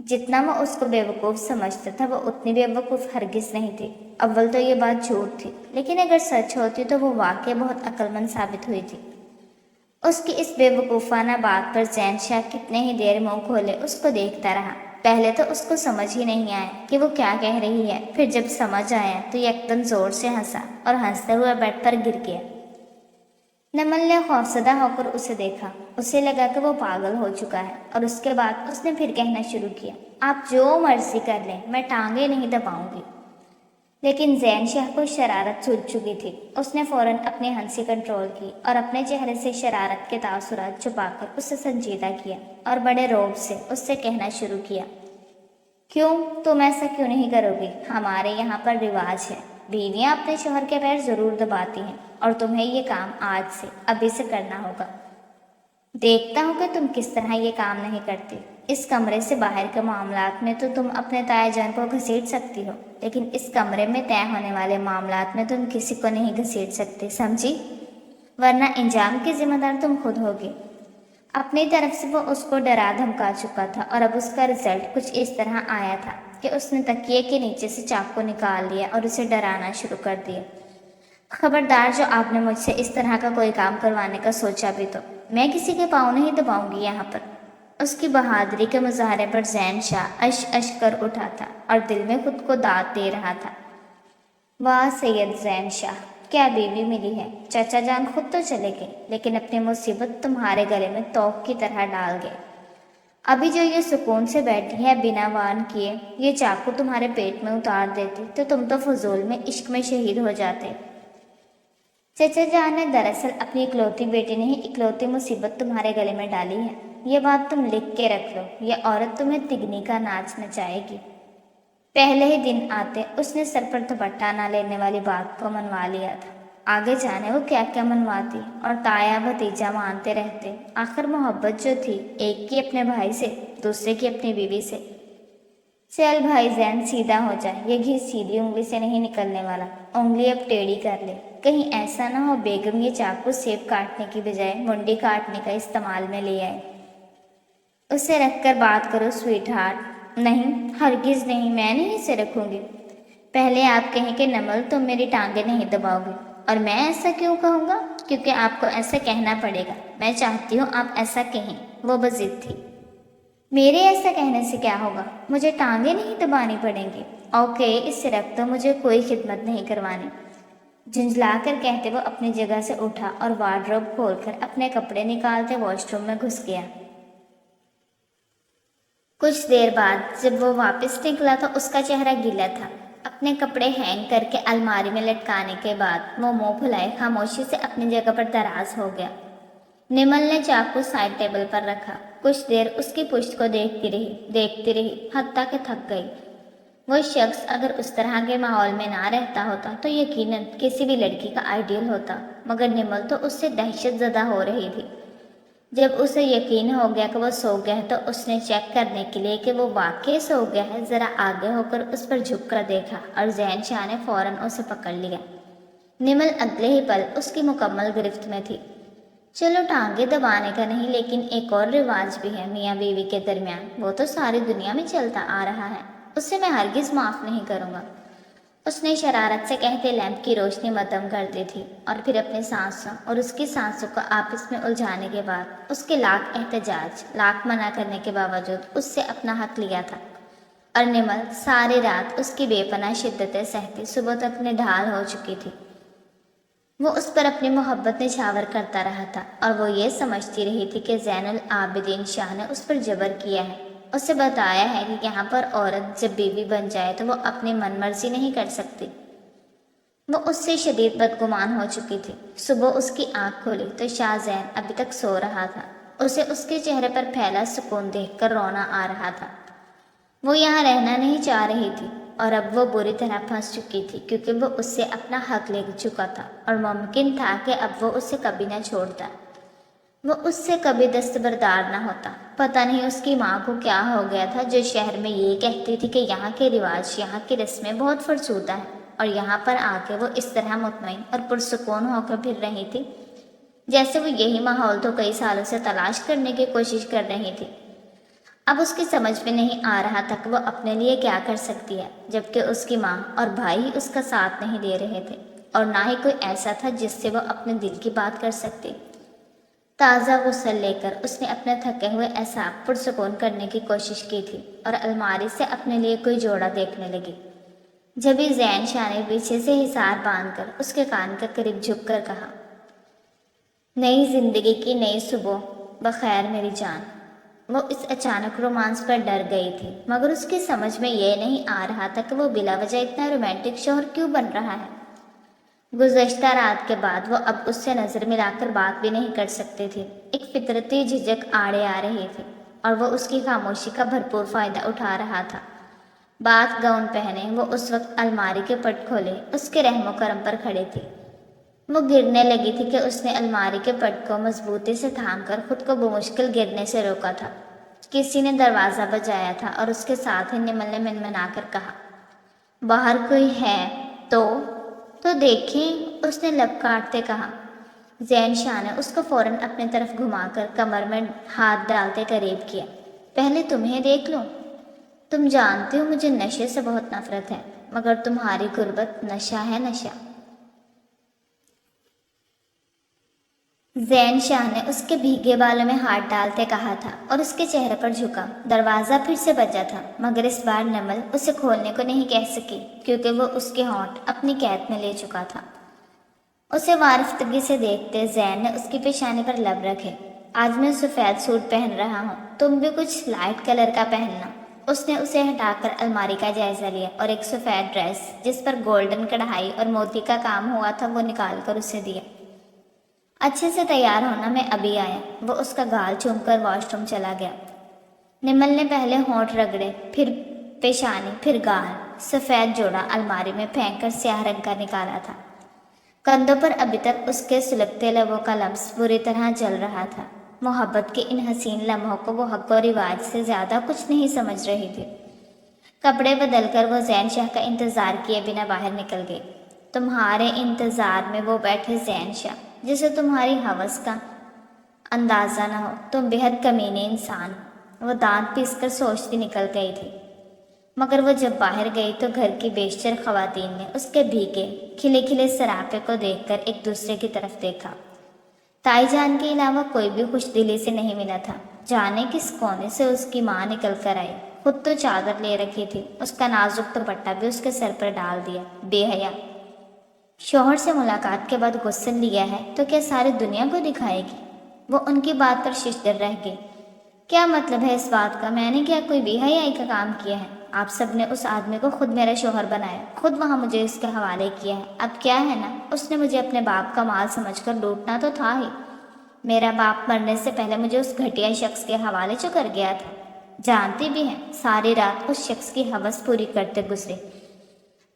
جتنا وہ اس کو بیوقوف سمجھتا تھا وہ اتنی بیوقوف ہرگز نہیں تھی۔ اول تو یہ بات جھوٹ تھی، لیکن اگر سچ ہوتی تو وہ واقعی بہت عقل مند ثابت ہوئی تھی۔ اس کی اس بے وقوفانہ بات پر زین شاہ کتنے ہی دیر منہ کھولے اس کو دیکھتا رہا۔ پہلے تو اس کو سمجھ ہی نہیں آیا کہ وہ کیا کہہ رہی ہے، پھر جب سمجھ آیا تو یکدم زور سے ہنسا اور ہنستے ہوئے بیڈ پر گر گیا۔ نمل نے خوفزدہ ہو کر اسے دیکھا۔ اسے لگا کہ وہ پاگل ہو چکا ہے، اور اس کے بعد اس نے پھر کہنا شروع کیا، آپ جو مرضی کر لیں، میں ٹانگیں نہیں دباؤں گی۔ لیکن زین شاہ کو شرارت سوچ چکی تھی۔ اس نے فوراً اپنی ہنسی کنٹرول کی اور اپنے چہرے سے شرارت کے تاثرات چھپا کر اسے سنجیدہ کیا اور بڑے روب سے اس سے کہنا شروع کیا، کیوں تم ایسا کیوں نہیں کرو گی؟ ہمارے یہاں پر رواج ہے، بیویاں اپنے شوہر کے پیر ضرور دباتی ہیں، اور تمہیں یہ کام آج سے ابھی سے کرنا ہوگا۔ دیکھتا ہوں کہ تم کس طرح یہ کام نہیں کرتے۔ اس کمرے سے باہر کے معاملات میں تو تم اپنے تائے جان کو گھسیٹ سکتی ہو، لیکن اس کمرے میں طے ہونے والے معاملات میں تم کسی کو نہیں گھسیٹ سکتے، سمجھی؟ ورنہ انجام کی ذمہ دار تم خود ہوگی۔ اپنی طرف سے وہ اس کو ڈرا دھمکا چکا تھا، اور اب اس کا رزلٹ کچھ اس طرح آیا تھا کہ اس نے تکیے کے نیچے سے چاقو نکال لیا اور اسے ڈرانا شروع کر دیا۔ خبردار جو آپ نے مجھ سے اس طرح کا کوئی کام کروانے کا سوچا بھی تو میں کسی کے پاؤں نہیں دباؤں گی یہاں پر۔ اس کی بہادری کے مظاہرے پر زین شاہ اش اش کر اٹھا تھا اور دل میں خود کو داد دے رہا تھا، واہ سید زین شاہ، کیا بیوی ملی ہے۔ چچا جان خود تو چلے گئے، لیکن اپنی مصیبت تمہارے گلے میں توق کی طرح ڈال گئے۔ ابھی جو یہ سکون سے بیٹھی ہے بنا وان کیے، یہ چاقو تمہارے پیٹ میں اتار دیتے تو تم تو فضول میں عشق میں شہید ہو جاتے۔ چچا جان نے دراصل اپنی اکلوتی بیٹی نے ہی اکلوتی مصیبت تمہارے گلے میں ڈالی ہے۔ یہ بات تم لکھ کے رکھ لو، یہ عورت تمہیں تگنی کا ناچ نچائے گی۔ پہلے ہی دن آتے اس نے سر پر دوپٹہ نہ لینے والی بات کو منوا لیا تھا۔ آگے جانے وہ کیا کیا منواتی اور تایا بھتیجا مانتے رہتے۔ آخر محبت جو تھی، ایک کی اپنے بھائی سے، دوسرے کی اپنی بیوی سے۔ چل بھائی زین سیدھا ہو جائے، یہ گھی سیدھی انگلی سے نہیں نکلنے والا، انگلی اب ٹیڑھی کر لے، کہیں ایسا نہ ہو بیگم یہ چاقو سیب کاٹنے کی بجائے منڈی کاٹنے کا استعمال میں لے آئے۔ اسے رکھ کر بات کرو سویٹ ہارٹ۔ نہیں، ہرگز نہیں، میں نہیں اسے رکھوں گی۔ پہلے آپ کہیں کہ نمل تم میری ٹانگیں نہیں دباؤ گی، اور میں ایسا کیوں کہوں گا؟ کیونکہ آپ کو ایسا کہنا پڑے گا، میں چاہتی ہوں آپ ایسا کہیں۔ وہ بضد تھی، میرے ایسا کہنے سے کیا ہوگا؟ مجھے ٹانگیں نہیں دبانی پڑیں گی۔ اوکے، اس سے رکھ دو، مجھے کوئی خدمت نہیں کروانی۔ جھنجھلا کر کہتے وہ اپنی جگہ سے اٹھا اور وارڈروب کھول کر اپنے کپڑے نکالتے واش روم میں گھس گیا۔ کچھ دیر بعد جب وہ واپس نکلا تو اس کا چہرہ گیلا تھا۔ اپنے کپڑے ہینگ کر کے الماری میں لٹکانے کے بعد وہ منہ پھلائے خاموشی سے اپنی جگہ پر دراز ہو گیا۔ نمل نے چاقو سائڈ ٹیبل پر رکھا، کچھ دیر اس کی پشت کو دیکھتی رہی حتیٰ کہ تھک گئی۔ وہ شخص اگر اس طرح کے ماحول میں نہ رہتا ہوتا تو یقیناً کسی بھی لڑکی کا آئیڈیل ہوتا، مگر نمل تو اس سے دہشت زدہ ہو رہی تھی۔ جب اسے یقین ہو گیا کہ وہ سو گیا ہے تو اس نے چیک کرنے کے لیے کہ وہ واقعی سو گیا ہے ذرا آگے ہو کر اس پر جھک کر دیکھا، اور زین شاہ نے فوراً اسے پکڑ لیا۔ نمل اگلے ہی پل اس کی مکمل گرفت میں تھی۔ چلو ٹانگیں دبانے کا نہیں، لیکن ایک اور رواج بھی ہے میاں بیوی کے درمیان، وہ تو ساری دنیا میں چلتا آ رہا ہے، اسے میں ہرگز معاف نہیں کروں گا۔ اس نے شرارت سے کہتے لیمپ کی روشنی مدھم کر دی تھی، اور پھر اپنی سانسوں اور اس کی سانسوں کو آپس میں الجھانے کے بعد اس کے لاکھ احتجاج، لاکھ منع کرنے کے باوجود اس سے اپنا حق لیا تھا۔ اور نمل ساری رات اس کی بے پناہ شدتیں سہتی صبح تک نڈھال ہو چکی تھی۔ وہ اس پر اپنی محبت نچھاور کرتا رہا تھا، اور وہ یہ سمجھتی رہی تھی کہ زین العابدین شاہ نے اس پر جبر کیا ہے، اسے بتایا ہے کہ یہاں پر عورت جب بیوی بن جائے تو وہ اپنی من مرضی نہیں کر سکتی۔ وہ اس سے شدید بدگمان ہو چکی تھی۔ صبح اس کی آنکھ کھلی تو شاہ زین ابھی تک سو رہا تھا۔ اسے اس کے چہرے پر پھیلا سکون دیکھ کر رونا آ رہا تھا۔ وہ یہاں رہنا نہیں چاہ رہی تھی، اور اب وہ بری طرح پھنس چکی تھی کیونکہ وہ اس سے اپنا حق لے چکا تھا، اور ممکن تھا کہ اب وہ اسے کبھی نہ چھوڑتا، وہ اس سے کبھی دستبردار نہ ہوتا۔ پتہ نہیں اس کی ماں کو کیا ہو گیا تھا جو شہر میں یہ کہتی تھی کہ یہاں کے رواج، یہاں کی رسمیں بہت فرسودہ ہیں، اور یہاں پر آ کے وہ اس طرح مطمئن اور پرسکون ہو کر پھر رہی تھی جیسے وہ یہی ماحول تو کئی سالوں سے تلاش کرنے کی کوشش کر رہی تھی۔ اب اس کی سمجھ میں نہیں آ رہا تھا کہ وہ اپنے لیے کیا کر سکتی ہے، جبکہ اس کی ماں اور بھائی ہی اس کا ساتھ نہیں دے رہے تھے اور نہ ہی کوئی ایسا تھا جس سے وہ اپنے دل کی بات کر سکتی۔ تازہ غسل لے کر اس نے اپنے تھکے ہوئے اعصاب پرسکون کرنے کی کوشش کی تھی اور الماری سے اپنے لیے کوئی جوڑا دیکھنے لگی۔ جبھی زین شاہ نے پیچھے سے حصار باندھ کر اس کے کان کے قریب جھک کر کہا، نئی زندگی کی نئی صبح بخیر میری جان۔ وہ اس اچانک رومانس پر ڈر گئی تھی، مگر اس کی سمجھ میں یہ نہیں آ رہا تھا کہ وہ بلا وجہ اتنا رومانٹک شوہر کیوں بن رہا ہے۔ گزشتہ رات کے بعد وہ اب اس سے نظر ملا کر بات بھی نہیں کر سکتی تھی۔ ایک فطرتی جھجک آڑے آ رہی تھی اور وہ اس کی خاموشی کا بھرپور فائدہ اٹھا رہا تھا۔ بات گاؤن پہنے وہ اس وقت الماری کے پٹ کھولے اس کے رحم و کرم پر کھڑی تھی۔ وہ گرنے لگی تھی کہ اس نے الماری کے پٹ کو مضبوطی سے تھام کر خود کو بمشکل گرنے سے روکا تھا۔ کسی نے دروازہ بجایا تھا اور اس کے ساتھ ہی نمل نے منمنا کر کہا، باہر کوئی ہے تو دیکھیں، اس نے لب کاٹتے کہا۔ زین شاہ نے اس کو فوراً اپنی طرف گھما کر کمر میں ہاتھ ڈالتے قریب کیا۔ پہلے تمہیں دیکھ لوں۔ تم جانتی ہو مجھے نشے سے بہت نفرت ہے، مگر تمہاری غربت نشہ ہے، نشہ۔ زین شاہ نے اس کے بھیگے بالوں میں ہاتھ ڈالتے کہا تھا اور اس کے چہرے پر جھکا۔ دروازہ پھر سے بجا تھا، مگر اس بار نمل اسے کھولنے کو نہیں کہہ سکی کیونکہ وہ اس کے ہونٹ اپنی قید میں لے چکا تھا۔ اسے وارفتگی سے دیکھتے زین نے اس کی پیشانی پر لب رکھے۔ آج میں سفید سوٹ پہن رہا ہوں، تم بھی کچھ لائٹ کلر کا پہننا۔ اس نے اسے ہٹا کر الماری کا جائزہ لیا اور ایک سفید ڈریس جس پر گولڈن کڑھائی اور موتی کا کام ہوا تھا وہ نکال کر اسے دیا۔ اچھے سے تیار ہونا، میں ابھی آیا۔ وہ اس کا گال چوم کر واش روم چلا گیا۔ نمل نے پہلے ہونٹ رگڑے، پھر پیشانی، پھر گال۔ سفید جوڑا الماری میں پھینک کر سیاہ رنگ کا نکالا تھا۔ کندھوں پر ابھی تک اس کے سلگتے لبوں کا لمس بری طرح جل رہا تھا۔ محبت کے ان حسین لمحوں کو وہ حق و رواج سے زیادہ کچھ نہیں سمجھ رہی تھی۔ کپڑے بدل کر وہ زین شاہ کا انتظار کیے بنا باہر نکل گئی۔ تمہارے انتظار میں وہ بیٹھے زین شاہ جسے تمہاری ہوس کا اندازہ نہ ہو، تم بہت کمینے انسان ہو۔ وہ دانت پیس کر سوچتی نکل گئی تھی، مگر وہ جب باہر گئی تو گھر کی بیشتر خواتین نے اس کے بھیگے کھلے کھلے سراپے کو دیکھ کر ایک دوسرے کی طرف دیکھا۔ تائی جان کے علاوہ کوئی بھی خوش دلی سے نہیں ملا تھا۔ جانے کس کونے سے اس کی ماں نکل کر آئی، خود تو چادر لے رکھی تھی، اس کا نازک دوپٹہ بھی اس کے سر پر ڈال دیا۔ بے حیا! شوہر سے ملاقات کے بعد غسل لیا ہے تو کیا ساری دنیا کو دکھائے گی؟ وہ ان کی بات پر ششدر رہ گئی۔ کیا مطلب ہے اس بات کا؟ میں نے کیا کوئی بے حیائی کا کام کیا ہے؟ آپ سب نے اس آدمی کو خود میرا شوہر بنایا، خود وہاں مجھے اس کے حوالے کیا ہے۔ اب کیا ہے نا، اس نے مجھے اپنے باپ کا مال سمجھ کر لوٹنا تو تھا ہی۔ میرا باپ مرنے سے پہلے مجھے اس گھٹیا شخص کے حوالے جو کر گیا تھا۔ جانتی بھی ہیں، ساری رات اس شخص کی ہوس پوری کرتے گزری۔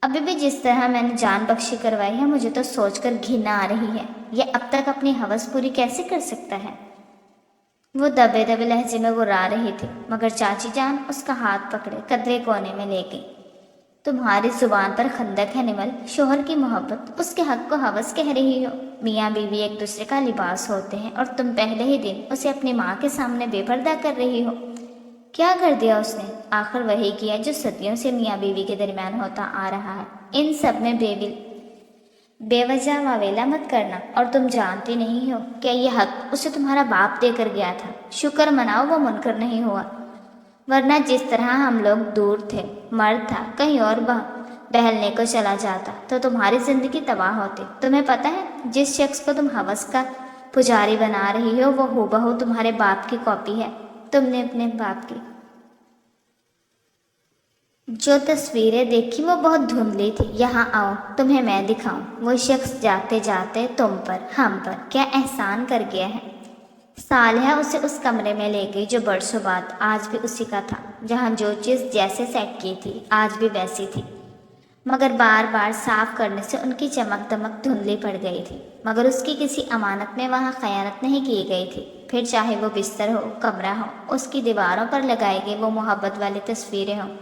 ابھی بھی جس طرح میں نے جان بخشی کروائی ہے، مجھے تو سوچ کر گھن آ رہی ہے، یہ اب تک اپنی ہوس پوری کیسے کر سکتا ہے؟ وہ دبے دبے لہجے میں گرا رہی تھی، مگر چاچی جان اس کا ہاتھ پکڑے قدرے کونے میں لے گئی۔ تمہاری زبان پر خندق ہے نمل، شوہر کی محبت، اس کے حق کو ہوس کہہ رہی ہو۔ میاں بیوی ایک دوسرے کا لباس ہوتے ہیں اور تم پہلے ہی دن اسے اپنی ماں کے سامنے بے پردہ کر رہی ہو۔ کیا کر دیا اس نے؟ آخر وہی کیا جو صدیوں سے میاں بیوی کے درمیان ہوتا آ رہا ہے۔ ان سب میں بے وجہ واویلا مت کرنا۔ اور تم جانتی نہیں ہو کہ یہ حق اسے تمہارا باپ دے کر گیا تھا۔ شکر مناؤ وہ منکر نہیں ہوا، ورنہ جس طرح ہم لوگ دور تھے، مرد تھا کہیں اور بہلنے کو چلا جاتا تو تمہاری زندگی تباہ ہوتی۔ تمہیں پتہ ہے جس شخص کو تم ہوس کا پجاری بنا رہی ہو وہ ہو بہو تمہارے باپ کی کاپی ہے۔ تم نے اپنے باپ کی جو تصویریں دیکھی وہ بہت دھندلی تھی۔ یہاں آؤ تمہیں میں دکھاؤں، وہ شخص جاتے جاتے تم پر، ہم پر کیا احسان کر گیا ہے۔ صالحہ اسے اس کمرے میں لے گئی جو برسوں بعد آج بھی اسی کا تھا، جہاں جو چیز جیسے سیٹ کی تھی آج بھی ویسی تھی، مگر بار بار صاف کرنے سے ان کی چمک دمک دھندلی پڑ گئی تھی۔ مگر اس کی کسی امانت میں وہاں خیانت نہیں کی گئی تھی، پھر چاہے وہ بستر ہو، کمرہ ہو، اس کی دیواروں پر لگائی گئی وہ محبت والی تصویریں ہوں۔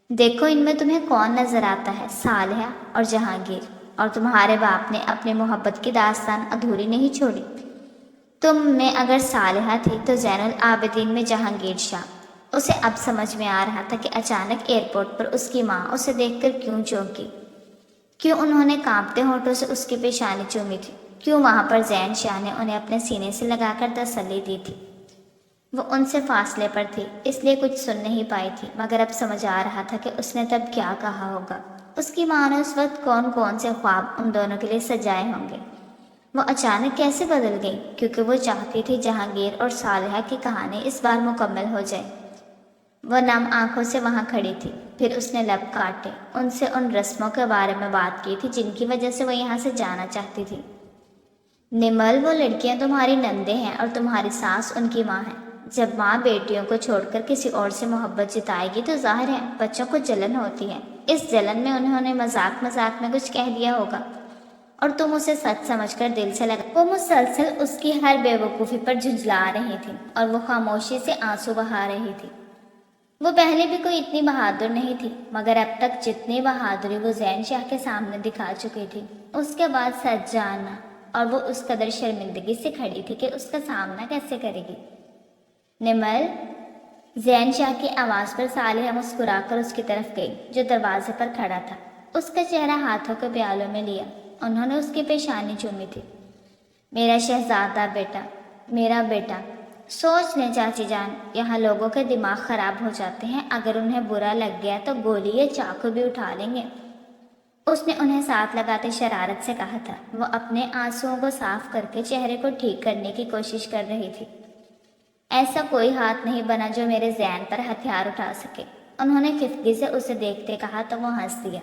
دیکھو ان میں تمہیں کون نظر آتا ہے، صالحہ اور جہانگیر؟ اور تمہارے باپ نے اپنی محبت کی داستان ادھوری نہیں چھوڑی۔ تم میں اگر صالحہ تھی تو زین العابدین میں جہانگیر شاہ، اسے اب سمجھ میں آ رہا تھا کہ اچانک ایئرپورٹ پر اس کی ماں اسے دیکھ کر کیوں چونکی، کیوں انہوں نے کانپتے ہونٹوں سے اس کی پیشانی چومی تھی، کیوں وہاں پر زین شاہ نے انہیں اپنے سینے سے لگا کر تسلی دی تھی۔ وہ ان سے فاصلے پر تھی اس لیے کچھ سن نہیں پائی تھی، مگر اب سمجھ آ رہا تھا کہ اس نے تب کیا کہا ہوگا۔ اس کی ماں نے اس وقت کون کون سے خواب ان دونوں کے لیے سجائے ہوں گے۔ وہ اچانک کیسے بدل گئی؟ کیونکہ وہ چاہتی تھی جہانگیر اور صالحہ کی کہانی اس بار مکمل ہو جائے۔ وہ نم آنکھوں سے وہاں کھڑی تھی، پھر اس نے لب کاٹے، ان سے ان رسموں کے بارے میں بات کی تھی جن کی وجہ سے وہ یہاں سے جانا چاہتی تھی۔ نمل، وہ لڑکیاں تمہاری نندیں ہیں اور تمہاری ساس ان کی ماں ہے۔ جب ماں بیٹیوں کو چھوڑ کر کسی اور سے محبت جتائے گی تو ظاہر ہے بچوں کو جلن ہوتی ہے۔ اس جلن میں انہوں نے مذاق مذاق میں کچھ کہہ دیا ہوگا اور تم اسے سچ سمجھ کر دل سے لگا۔ وہ مسلسل اس کی ہر بے وقوفی پر جھنجھلا رہی تھی اور وہ خاموشی سے آنسو بہا رہی تھی۔ وہ پہلے بھی کوئی اتنی بہادر نہیں تھی، مگر اب تک جتنی بہادری وہ زین شاہ کے سامنے دکھا چکی تھی، اس کے بعد سچ جاننا، اور وہ اس قدر شرمندگی سے کھڑی تھی کہ اس کا سامنا کیسے کرے گی۔ نمل، زین شاہ کی آواز پر صالحہ مسکرا کر اس کی طرف گئی جو دروازے پر کھڑا تھا۔ اس کا چہرہ ہاتھوں کے پیالوں میں لیا، انہوں نے اس کی پیشانی چومی تھی۔ میرا شہزادہ بیٹا، میرا بیٹا۔ سوچ لیں چاچی جان، یہاں لوگوں کے دماغ خراب ہو جاتے ہیں، اگر انہیں برا لگ گیا تو گولی یا چاقو بھی اٹھا لیں گے۔ اس نے انہیں ساتھ لگاتے شرارت سے کہا تھا۔ وہ اپنے آنسوؤں کو صاف کر کے چہرے کو ٹھیک کرنے کی کوشش کر رہی تھی۔ ایسا کوئی ہاتھ نہیں بنا جو میرے زین پر ہتھیار اٹھا سکے، انہوں نے خفگی سے اسے دیکھتے کہا تو وہ ہنس دیا۔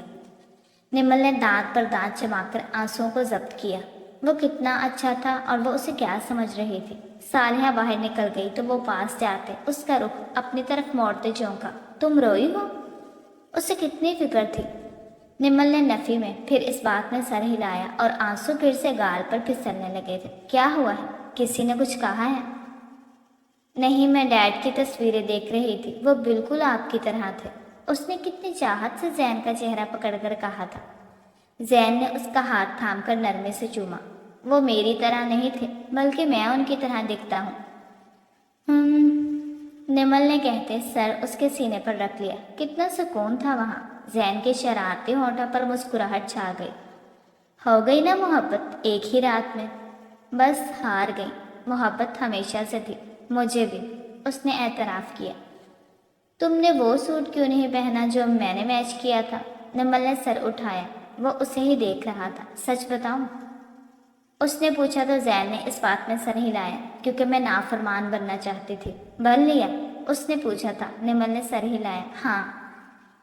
نمل نے دانت پر دانت چبا کر آنسوؤں کو ضبط کیا۔ وہ کتنا اچھا تھا اور وہ اسے کیا سمجھ رہی تھی۔ صالحہ باہر نکل گئی تو وہ پاس جاتے اس کا رخ اپنی طرف موڑتے چونکا۔ تم روئی ہو؟ اسے کتنی فکر تھی۔ نمل نے نفی میں، پھر اس بات میں سر ہلایا اور آنسو پھر سے گال پر پھسلنے لگے تھے۔ کیا ہوا ہے؟ کسی نے کچھ کہا ہے؟ نہیں، میں ڈیڈ کی تصویریں دیکھ رہی تھی، وہ بالکل آپ کی طرح تھے۔ اس نے کتنی چاہت سے زین کا چہرہ پکڑ کر کہا تھا۔ زین نے اس کا ہاتھ تھام کر نرمی سے چوما۔ وہ میری طرح نہیں تھے، بلکہ میں ان کی طرح دکھتا ہوں۔ نمل نے کہتے سر اس کے سینے پر رکھ لیا۔ کتنا سکون تھا وہاں۔ زین کے شرارتی ہونٹوں پر مسکراہٹ چھا گئی۔ ہو گئی نا محبت ایک ہی رات میں؟ بس ہار گئی۔ محبت ہمیشہ سے تھی، مجھے بھی، اس نے اعتراف کیا۔ تم نے وہ سوٹ کیوں نہیں پہنا جو میں نے میچ کیا تھا؟ نمل نے سر اٹھایا، وہ اسے ہی دیکھ رہا تھا۔ سچ بتاؤں؟ اس نے پوچھا تو زین نے اس بات میں سر ہلایا، کیونکہ میں نافرمان بننا چاہتی تھی۔ بن لیا؟ اس نے پوچھا تھا۔ نمل نے سر ہلایا، ہاں۔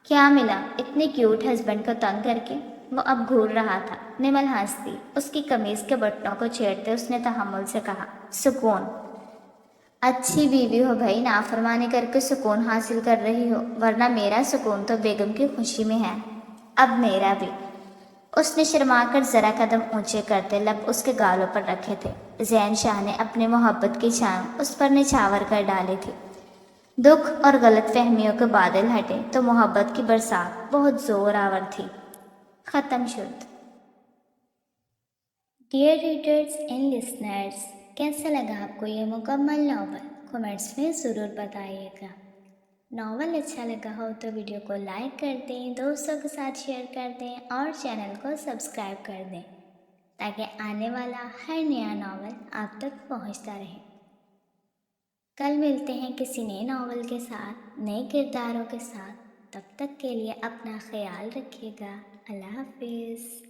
کیا ملا اتنے کیوٹ ہسبینڈ کو تنگ کر کے؟ وہ اب گھور رہا تھا۔ نمل ہنس دی، اس کی قمیض کے بٹنوں کو چھیڑتے اس نے تحمل سے کہا، سکون۔ اچھی بیوی ہو بھائی، نافرمانی کر کے سکون حاصل کر رہی ہو، ورنہ میرا سکون تو بیگم کی خوشی میں ہے، اب میرا بھی۔ اس نے شرما کر ذرا قدم اونچے کرتے لب اس کے گالوں پر رکھے تھے۔ زین شاہ نے اپنے محبت کی چھاؤں اس پر نچھاور کر ڈالی تھی۔ دکھ اور غلط فہمیوں کے بادل ہٹے تو محبت کی برسات بہت زور آور تھی۔ ختم شد۔ ڈیئر ریڈرز اینڈ لسنرز، کیسا لگا آپ کو یہ مکمل ناول؟ کمنٹس میں ضرور بتائیے گا۔ ناول اچھا لگا ہو تو ویڈیو کو لائک کر دیں، دوستوں کے ساتھ شیئر کر دیں اور چینل کو سبسکرائب کر دیں تاکہ آنے والا ہر نیا ناول آپ تک پہنچتا رہے۔ کل ملتے ہیں کسی نئے ناول کے ساتھ، نئے کرداروں کے ساتھ۔ تب تک کے لیے اپنا خیال رکھیے گا۔ اللہ حافظ۔